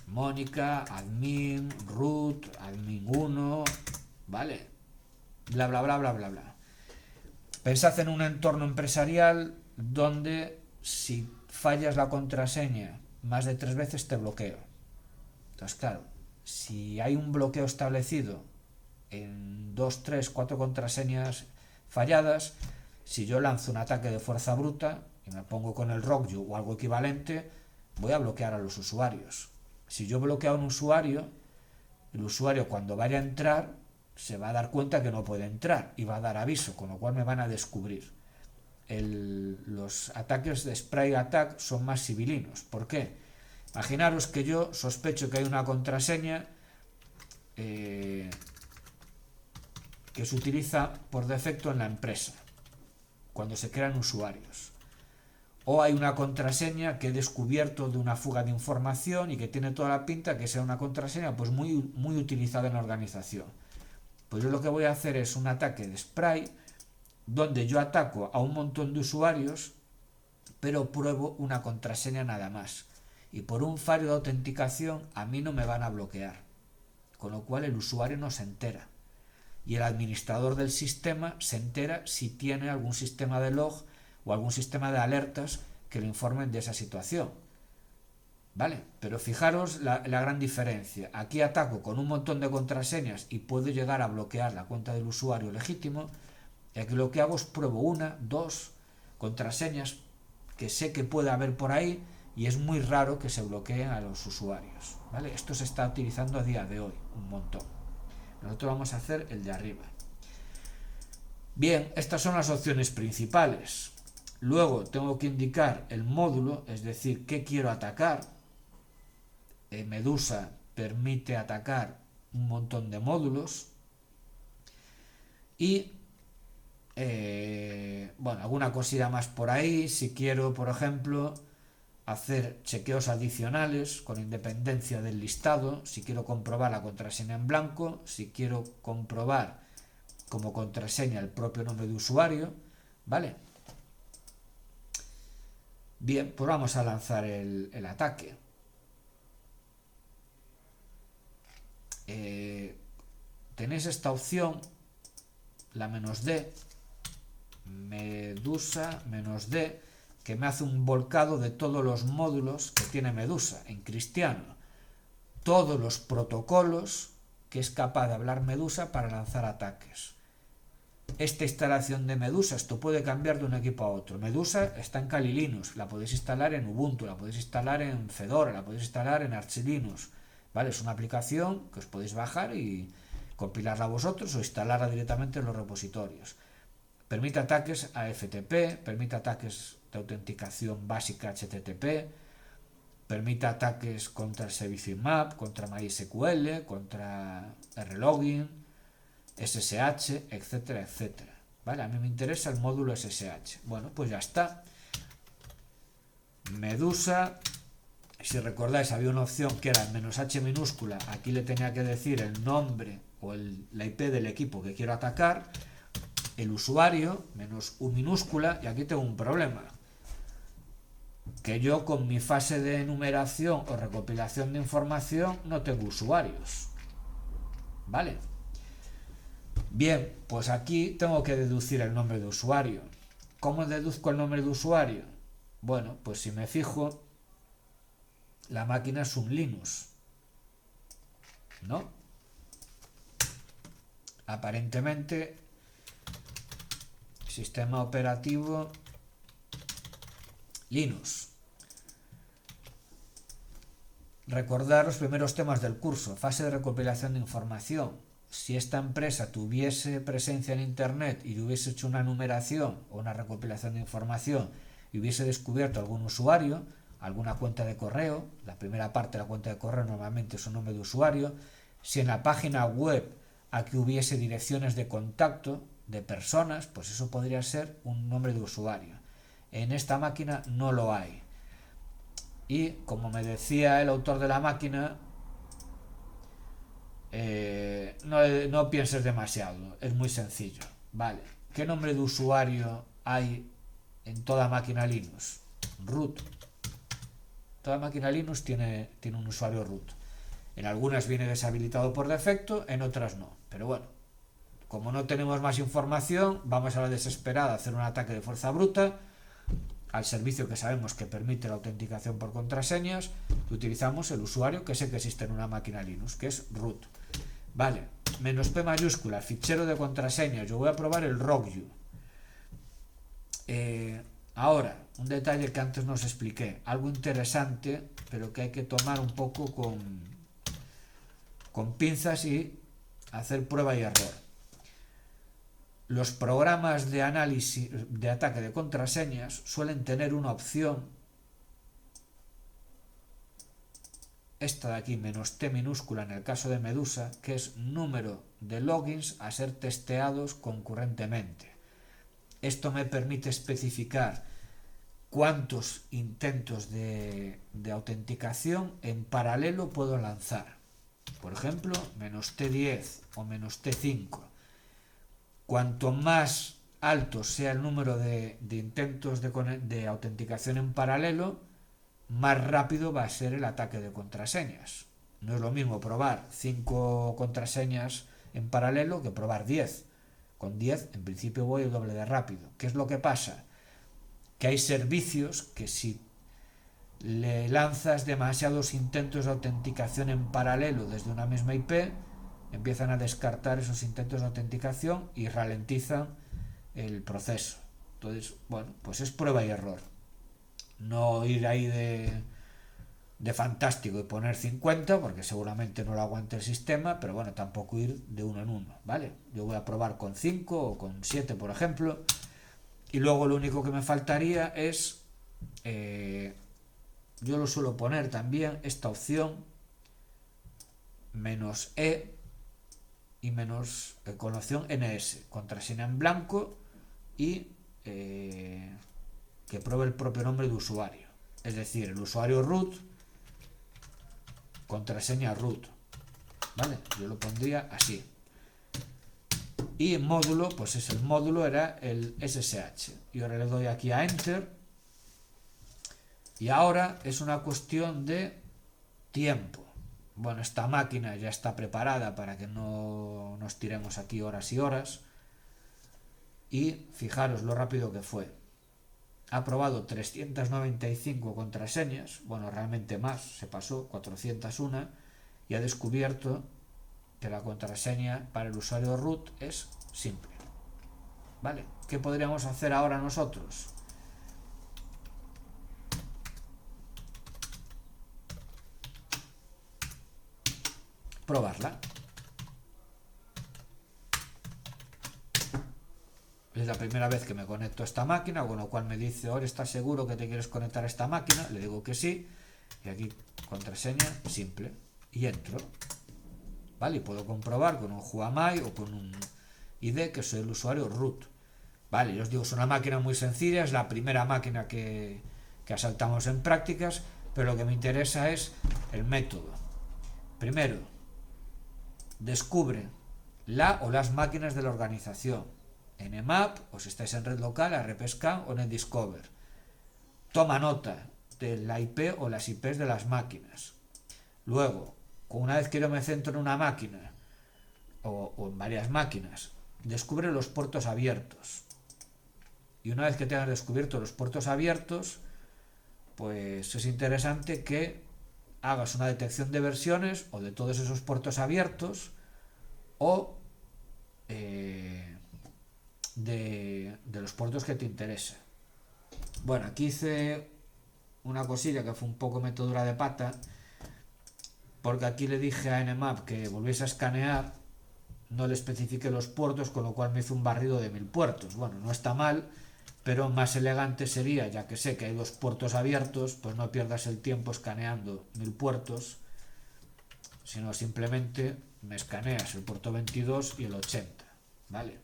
Mónica, admin, root, admin 1, ¿vale? Bla, bla, bla, bla, bla, bla. Pensad en un entorno empresarial donde si fallas la contraseña más de 3 veces te bloqueo. Entonces, claro, si hay un bloqueo establecido en 2, 3, 4 contraseñas falladas, si yo lanzo un ataque de fuerza bruta y me pongo con el RockYou o algo equivalente, voy a bloquear a los usuarios. Si yo bloqueo a un usuario, el usuario cuando vaya a entrar se va a dar cuenta que no puede entrar y va a dar aviso, con lo cual me van a descubrir. Los ataques de spray attack son más civilinos. ¿Por qué? Imaginaros que yo sospecho que hay una contraseña que se utiliza por defecto en la empresa cuando se crean usuarios. O hay una contraseña que he descubierto de una fuga de información y que tiene toda la pinta que sea una contraseña pues muy utilizada en la organización. Pues yo lo que voy a hacer es un ataque de spray donde yo ataco a un montón de usuarios, pero pruebo una contraseña nada más. Y por un fallo de autenticación a mí no me van a bloquear. Con lo cual el usuario no se entera. Y el administrador del sistema se entera si tiene algún sistema de log o algún sistema de alertas que le informen de esa situación. ¿Vale? Pero fijaros la gran diferencia. Aquí ataco con un montón de contraseñas y puedo llegar a bloquear la cuenta del usuario legítimo. Y aquí lo que hago es pruebo 1, 2 contraseñas que sé que puede haber por ahí y es muy raro que se bloqueen a los usuarios. ¿Vale? Esto se está utilizando a día de hoy un montón. Nosotros vamos a hacer el de arriba. Bien, estas son las opciones principales. Luego tengo que indicar el módulo, es decir, qué quiero atacar. Medusa permite atacar un montón de módulos y bueno, alguna cosilla más por ahí. Si quiero, por ejemplo, hacer chequeos adicionales con independencia del listado, si quiero comprobar la contraseña en blanco, si quiero comprobar como contraseña el propio nombre de usuario, ¿vale? Bien, pues vamos a lanzar el ataque. Tenéis esta opción, la -D, Medusa -D, que me hace un volcado de todos los módulos que tiene Medusa en cristiano, todos los protocolos que es capaz de hablar Medusa para lanzar ataques. Esta instalación de Medusa, esto puede cambiar de un equipo a otro. Medusa está en Kali Linux, la podéis instalar en Ubuntu, la podéis instalar en Fedora, la podéis instalar en Arch Linux, ¿vale? Es una aplicación que os podéis bajar y compilarla vosotros o instalarla directamente en los repositorios. Permite ataques a FTP, permite ataques de autenticación básica HTTP, permite ataques contra el servicio IMAP, contra MySQL, contra RLogin, SSH, etcétera, etcétera. ¿Vale? A mí me interesa el módulo SSH. Bueno, pues ya está. Medusa, si recordáis, había una opción que era "-h minúscula". Aquí le tenía que decir el nombre o la IP del equipo que quiero atacar, el usuario, "-u" minúscula, y aquí tengo un problema. Que yo con mi fase de enumeración o recopilación de información no tengo usuarios. ¿Vale? Bien, pues aquí tengo que deducir el nombre de usuario. ¿Cómo deduzco el nombre de usuario? Bueno, pues si me fijo, la máquina es un Linux, ¿no? Aparentemente, sistema operativo Linux. Recordar los primeros temas del curso, fase de recopilación de información. Si esta empresa tuviese presencia en Internet y hubiese hecho una numeración o una recopilación de información y hubiese descubierto algún usuario, alguna cuenta de correo, la primera parte de la cuenta de correo normalmente es un nombre de usuario, si en la página web aquí hubiese direcciones de contacto de personas, pues eso podría ser un nombre de usuario. En esta máquina no lo hay. Y como me decía el autor de la máquina, no pienses demasiado, es muy sencillo. Vale, ¿qué nombre de usuario hay en toda máquina Linux? Root. Toda máquina Linux tiene un usuario root. En algunas viene deshabilitado por defecto, en otras no. Pero bueno, como no tenemos más información, vamos a la desesperada a hacer un ataque de fuerza bruta al servicio que sabemos que permite la autenticación por contraseñas, y utilizamos el usuario que sé que existe en una máquina Linux, que es root. Vale, -p mayúscula, fichero de contraseñas. Yo voy a probar el rogu. Ahora, un detalle que antes no os expliqué, algo interesante, pero que hay que tomar un poco con pinzas y hacer prueba y error. Los programas de análisis de ataque de contraseñas suelen tener una opción, esta de aquí, "-t" minúscula en el caso de Medusa, que es número de logins a ser testeados concurrentemente. Esto me permite especificar cuántos intentos de autenticación en paralelo puedo lanzar. Por ejemplo, -t10 o -t5. Cuanto más alto sea el número de intentos de autenticación en paralelo, más rápido va a ser el ataque de contraseñas. No es lo mismo probar 5 contraseñas en paralelo que probar 10. Con 10, en principio, voy el doble de rápido. ¿Qué es lo que pasa? que hay servicios que si le lanzas demasiados intentos de autenticación en paralelo desde una misma IP, empiezan a descartar esos intentos de autenticación y ralentizan el proceso. Entonces, bueno, pues es prueba y error. No ir ahí de fantástico y poner 50, porque seguramente no lo aguante el sistema, pero bueno, tampoco ir de uno en uno, ¿vale? Yo voy a probar con 5 o con 7, por ejemplo, y luego lo único que me faltaría es, yo lo suelo poner también, esta opción, -E y menos con la opción NS, contraseña en blanco y que pruebe el propio nombre de usuario. Es decir, el usuario root, contraseña root, ¿vale? Yo lo pondría así. Y en módulo, pues es el módulo, era el SSH. Y ahora le doy aquí a Enter. Y ahora es una cuestión de tiempo. Bueno, esta máquina ya está preparada para que no nos tiremos aquí horas y horas. Y fijaros lo rápido que fue. Ha probado 395 contraseñas, bueno, realmente más, se pasó 401, y ha descubierto que la contraseña para el usuario root es simple. ¿Vale? ¿Qué podríamos hacer ahora nosotros? Probarla. Es la primera vez que me conecto a esta máquina, con lo cual me dice, ahora ¿estás seguro que te quieres conectar a esta máquina? Le digo que sí, y aquí contraseña simple, y entro. ¿Vale? Y puedo comprobar con un Huamai o con un ID que soy el usuario root. Vale, yo os digo, es una máquina muy sencilla, es la primera máquina que asaltamos en prácticas, pero lo que me interesa es el método. Primero, descubre la o las máquinas de la organización. Nmap, o si estáis en red local, rpscan o netdiscover. Toma nota de la IP o las IPs de las máquinas. Luego, una vez que yo me centro en una máquina o en varias máquinas, descubre los puertos abiertos. Y una vez que tengas descubierto los puertos abiertos, pues es interesante que hagas una detección de versiones o de todos esos puertos abiertos o de los puertos que te interesa. Bueno, aquí hice una cosilla que fue un poco metedura de pata, porque aquí le dije a Nmap que volviese a escanear, no le especifiqué los puertos, con lo cual me hizo un barrido de 1000 puertos. Bueno, no está mal, pero más elegante sería, ya que sé que hay 2 puertos abiertos, pues no pierdas el tiempo escaneando 1000 puertos, sino simplemente me escaneas el puerto 22 y el 80, ¿vale?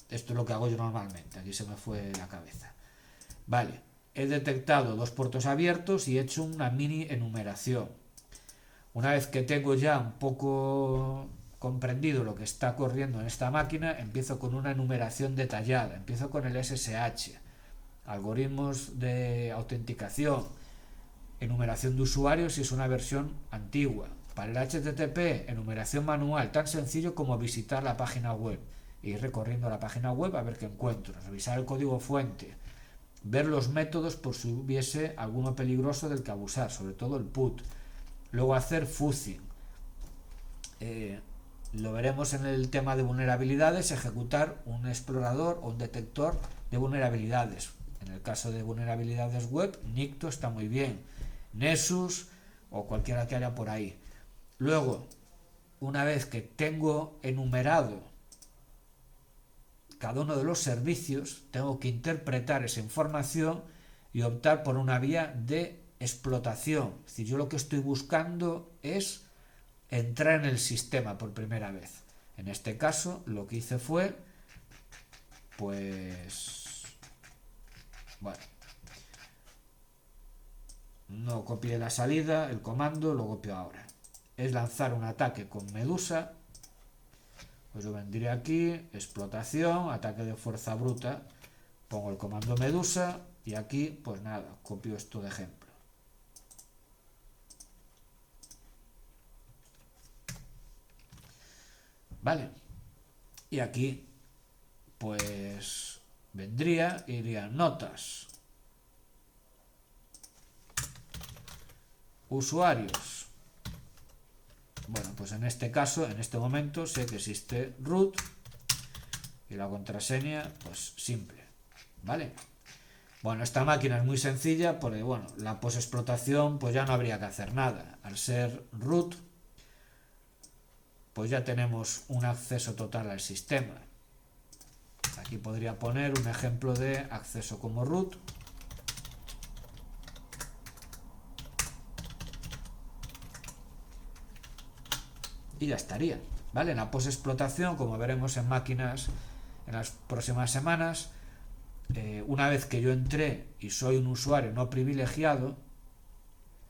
Esto es lo que hago yo normalmente, aquí se me fue la cabeza. Vale, he detectado 2 puertos abiertos y he hecho una mini enumeración. Una vez que tengo ya un poco comprendido lo que está corriendo en esta máquina, empiezo con una enumeración detallada. Empiezo con el SSH, algoritmos de autenticación, enumeración de usuarios si es una versión antigua. Para el HTTP, enumeración manual, tan sencillo como visitar la página web, ir recorriendo la página web a ver qué encuentro, revisar el código fuente, ver los métodos por si hubiese alguno peligroso del que abusar, sobre todo el put. Luego hacer fuzzing. Lo veremos en el tema de vulnerabilidades, ejecutar un explorador o un detector de vulnerabilidades. En el caso de vulnerabilidades web, Nikto está muy bien, Nessus o cualquiera que haya por ahí. Luego, una vez que tengo enumerado cada uno de los servicios, tengo que interpretar esa información y optar por una vía de explotación. Es decir, yo lo que estoy buscando es entrar en el sistema por primera vez. En este caso, lo que hice fue, pues, bueno, no copié la salida, el comando lo copio ahora. Es lanzar un ataque con Medusa. Pues yo vendría aquí, explotación, ataque de fuerza bruta, pongo el comando Medusa y aquí, pues nada, copio esto de ejemplo. Vale, y aquí, pues vendría, iría notas, usuarios. Bueno, pues en este caso, en este momento, sé que existe root y la contraseña, pues simple, ¿vale? Bueno, esta máquina es muy sencilla porque, bueno, la posexplotación pues ya no habría que hacer nada. Al ser root, pues ya tenemos un acceso total al sistema. Aquí podría poner un ejemplo de acceso como root. Y ya estaría, ¿vale? En la posexplotación, como veremos en máquinas en las próximas semanas, una vez que yo entré y soy un usuario no privilegiado,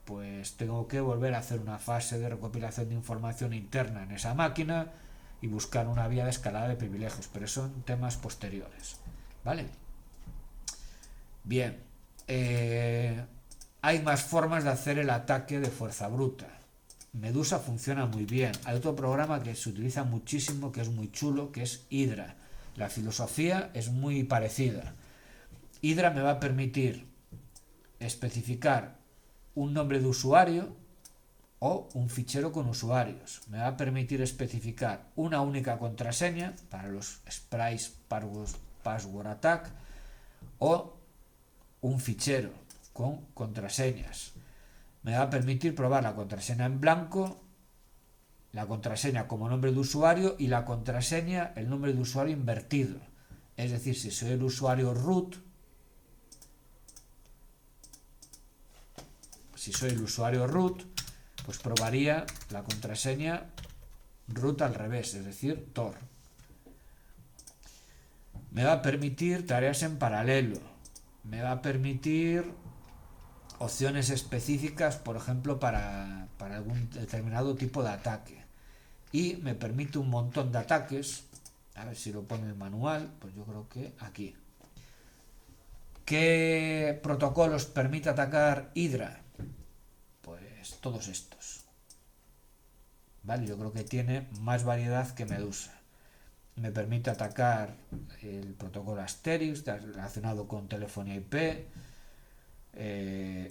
pues tengo que volver a hacer una fase de recopilación de información interna en esa máquina y buscar una vía de escalada de privilegios, pero son temas posteriores, ¿vale? Bien, hay más formas de hacer el ataque de fuerza bruta. Medusa funciona muy bien. Hay otro programa que se utiliza muchísimo, que es muy chulo, que es Hydra. La filosofía es muy parecida. Hydra me va a permitir especificar un nombre de usuario o un fichero con usuarios. Me va a permitir especificar una única contraseña para los Sprice Password Attack o un fichero con contraseñas. Me va a permitir probar la contraseña en blanco, la contraseña como nombre de usuario y la contraseña, el nombre de usuario invertido. Es decir, si soy el usuario root, pues probaría la contraseña root al revés, es decir, Tor. Me va a permitir tareas en paralelo. Me va a permitir opciones específicas, por ejemplo, para algún determinado tipo de ataque. Y me permite un montón de ataques. A ver si lo pone el manual. Pues yo creo que aquí. ¿Qué protocolos permite atacar Hydra? Pues todos estos. Vale, yo creo que tiene más variedad que Medusa. Me permite atacar el protocolo Asterix relacionado con telefonía IP,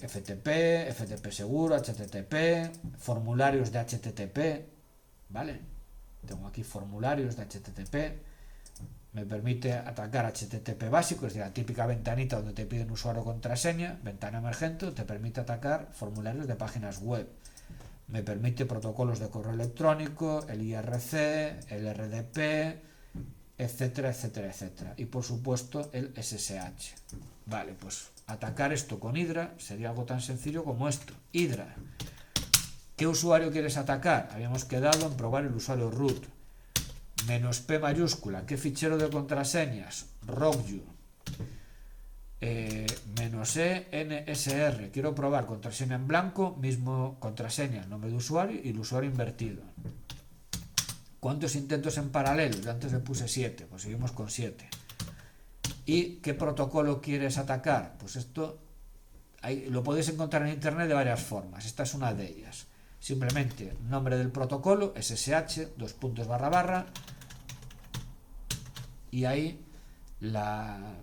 FTP seguro, HTTP, formularios de HTTP, ¿vale? Tengo aquí formularios de HTTP. Me permite atacar HTTP básico, es decir, la típica ventanita donde te piden usuario o contraseña, ventana emergente, te permite atacar formularios de páginas web. Me permite protocolos de correo electrónico, el IRC, el RDP, etcétera, etcétera, etcétera. Y por supuesto el SSH. Vale, pues atacar esto con Hydra sería algo tan sencillo como esto. Hydra. ¿Qué usuario quieres atacar? Habíamos quedado en probar el usuario root. -P mayúscula. ¿Qué fichero de contraseñas? Rogu. -E NSR. Quiero probar contraseña en blanco, mismo contraseña, nombre de usuario y el usuario invertido. ¿Cuántos intentos en paralelo? Yo antes le puse 7, pues seguimos con 7. ¿Y qué protocolo quieres atacar? Pues esto lo podéis encontrar en internet de varias formas. Esta es una de ellas. Simplemente nombre del protocolo, SSH, // y ahí la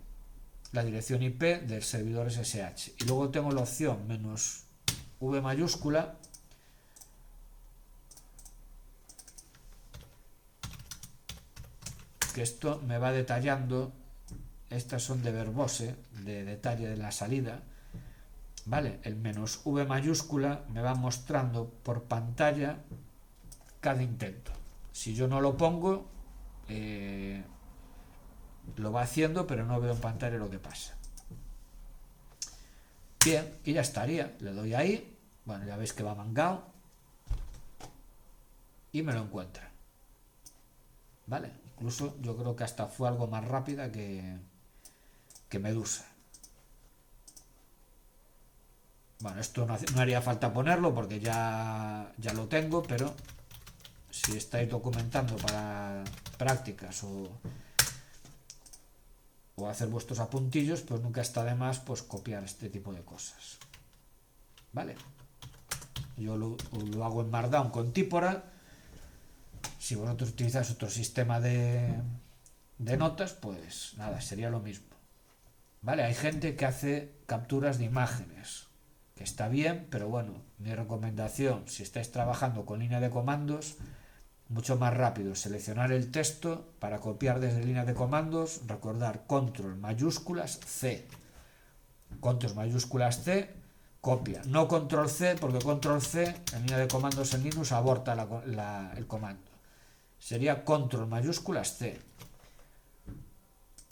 dirección IP del servidor SSH. Y luego tengo la opción -V mayúscula, que esto me va detallando. Estas son de verbose, de detalle de la salida, ¿vale? El -V mayúscula me va mostrando por pantalla cada intento. Si yo no lo pongo, lo va haciendo, pero no veo en pantalla lo que pasa. Bien, y ya estaría. Le doy ahí, bueno, ya veis que va mangado y me lo encuentra, ¿vale? Incluso yo creo que hasta fue algo más rápida que Medusa. Bueno, esto no haría falta ponerlo porque ya lo tengo, pero si estáis documentando para prácticas o hacer vuestros apuntillos, pues nunca está de más pues copiar este tipo de cosas, ¿vale? Yo lo hago en Markdown con Típora. Si vosotros utilizáis otro sistema de notas, pues nada, sería lo mismo, ¿vale? Hay gente que hace capturas de imágenes que está bien, pero bueno, mi recomendación, si estáis trabajando con línea de comandos, mucho más rápido seleccionar el texto para copiar desde línea de comandos, recordar control mayúsculas C, control mayúsculas C, copia, no control C, porque control C en línea de comandos en Linux aborta el comando, sería control mayúsculas C,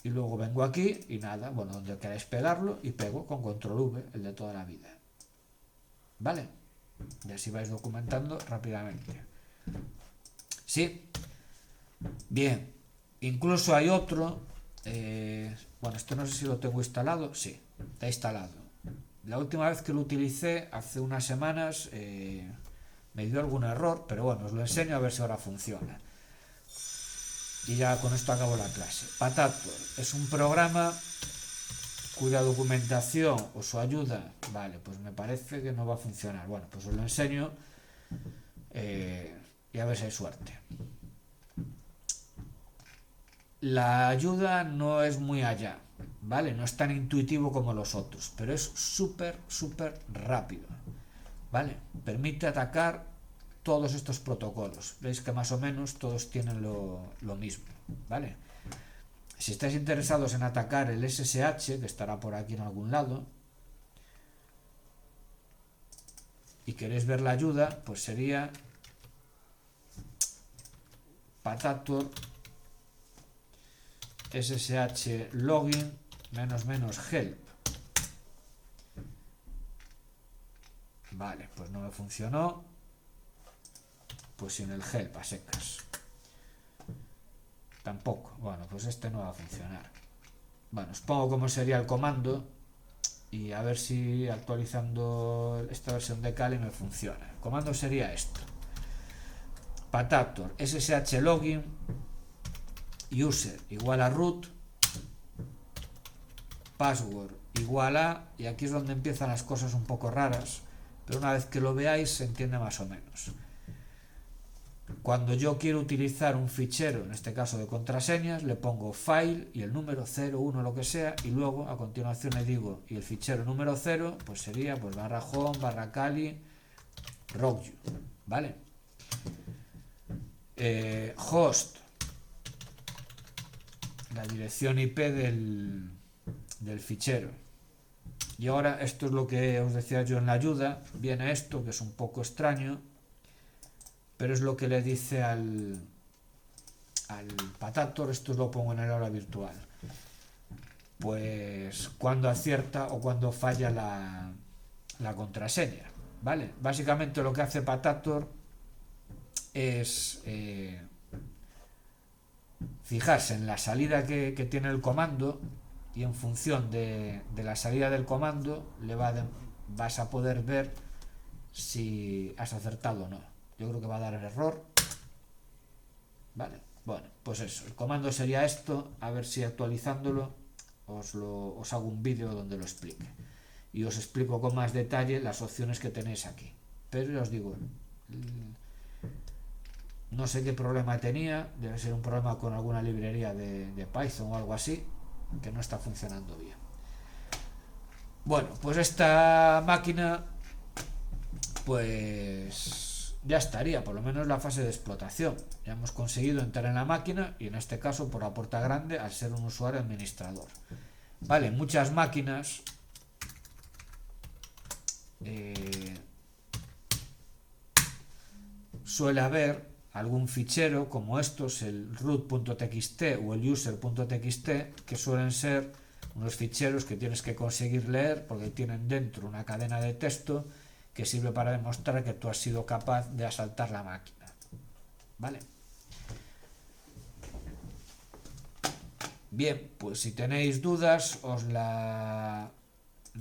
y luego vengo aquí y nada, bueno, donde queráis pegarlo y pego con control V, el de toda la vida, ¿vale? Y así vais documentando rápidamente. Sí, bien, incluso hay otro, bueno, esto no sé si lo tengo instalado, sí, está instalado. La última vez que lo utilicé, hace unas semanas, me dio algún error, pero bueno, os lo enseño a ver si ahora funciona. Y ya con esto acabo la clase. Patator es un programa cuya documentación o su ayuda, vale, pues me parece que no va a funcionar. Bueno, pues os lo enseño y a ver si hay suerte. La ayuda no es muy allá, ¿vale? No es tan intuitivo como los otros, pero es súper rápido, ¿vale? Permite atacar todos estos protocolos. Veis que más o menos todos tienen lo mismo, ¿vale? Si estáis interesados en atacar el SSH, que estará por aquí en algún lado, y queréis ver la ayuda, pues sería patator SSH login --help. Vale, pues no me funcionó. Pues sin el help a secas. Tampoco. Bueno, pues este no va a funcionar. Bueno, os pongo cómo sería el comando y a ver si actualizando esta versión de Kali me funciona. El comando sería esto: patator ssh login user igual a root, password igual a, y aquí es donde empiezan las cosas un poco raras, pero una vez que lo veáis se entiende más o menos. Cuando yo quiero utilizar un fichero, en este caso de contraseñas, le pongo file y el número 0, 1, lo que sea, y luego a continuación le digo, y el fichero número 0, pues sería pues /home, /kali, rockju, ¿vale? Host, la dirección IP del fichero. Y ahora esto es lo que os decía yo en la ayuda, viene esto que es un poco extraño, pero es lo que le dice al patator, esto lo pongo en el aula virtual, pues cuando acierta o cuando falla la contraseña, ¿vale? Básicamente lo que hace patator es fijarse en la salida que tiene el comando, y en función de la salida del comando vas a poder ver si has acertado o no. Yo creo que va a dar el error, vale. Bueno, pues eso, el comando sería esto, a ver si actualizándolo os hago un vídeo donde lo explique y os explico con más detalle las opciones que tenéis aquí. Pero ya os digo, no sé qué problema tenía, debe ser un problema con alguna librería de Python o algo así, que no está funcionando bien. Bueno, pues esta máquina pues ya estaría, por lo menos la fase de explotación. Ya hemos conseguido entrar en la máquina y en este caso por la puerta grande al ser un usuario administrador. Vale, muchas máquinas suele haber algún fichero como estos, el root.txt o el user.txt, que suelen ser unos ficheros que tienes que conseguir leer porque tienen dentro una cadena de texto que sirve para demostrar que tú has sido capaz de asaltar la máquina, ¿vale? Bien, pues si tenéis dudas os la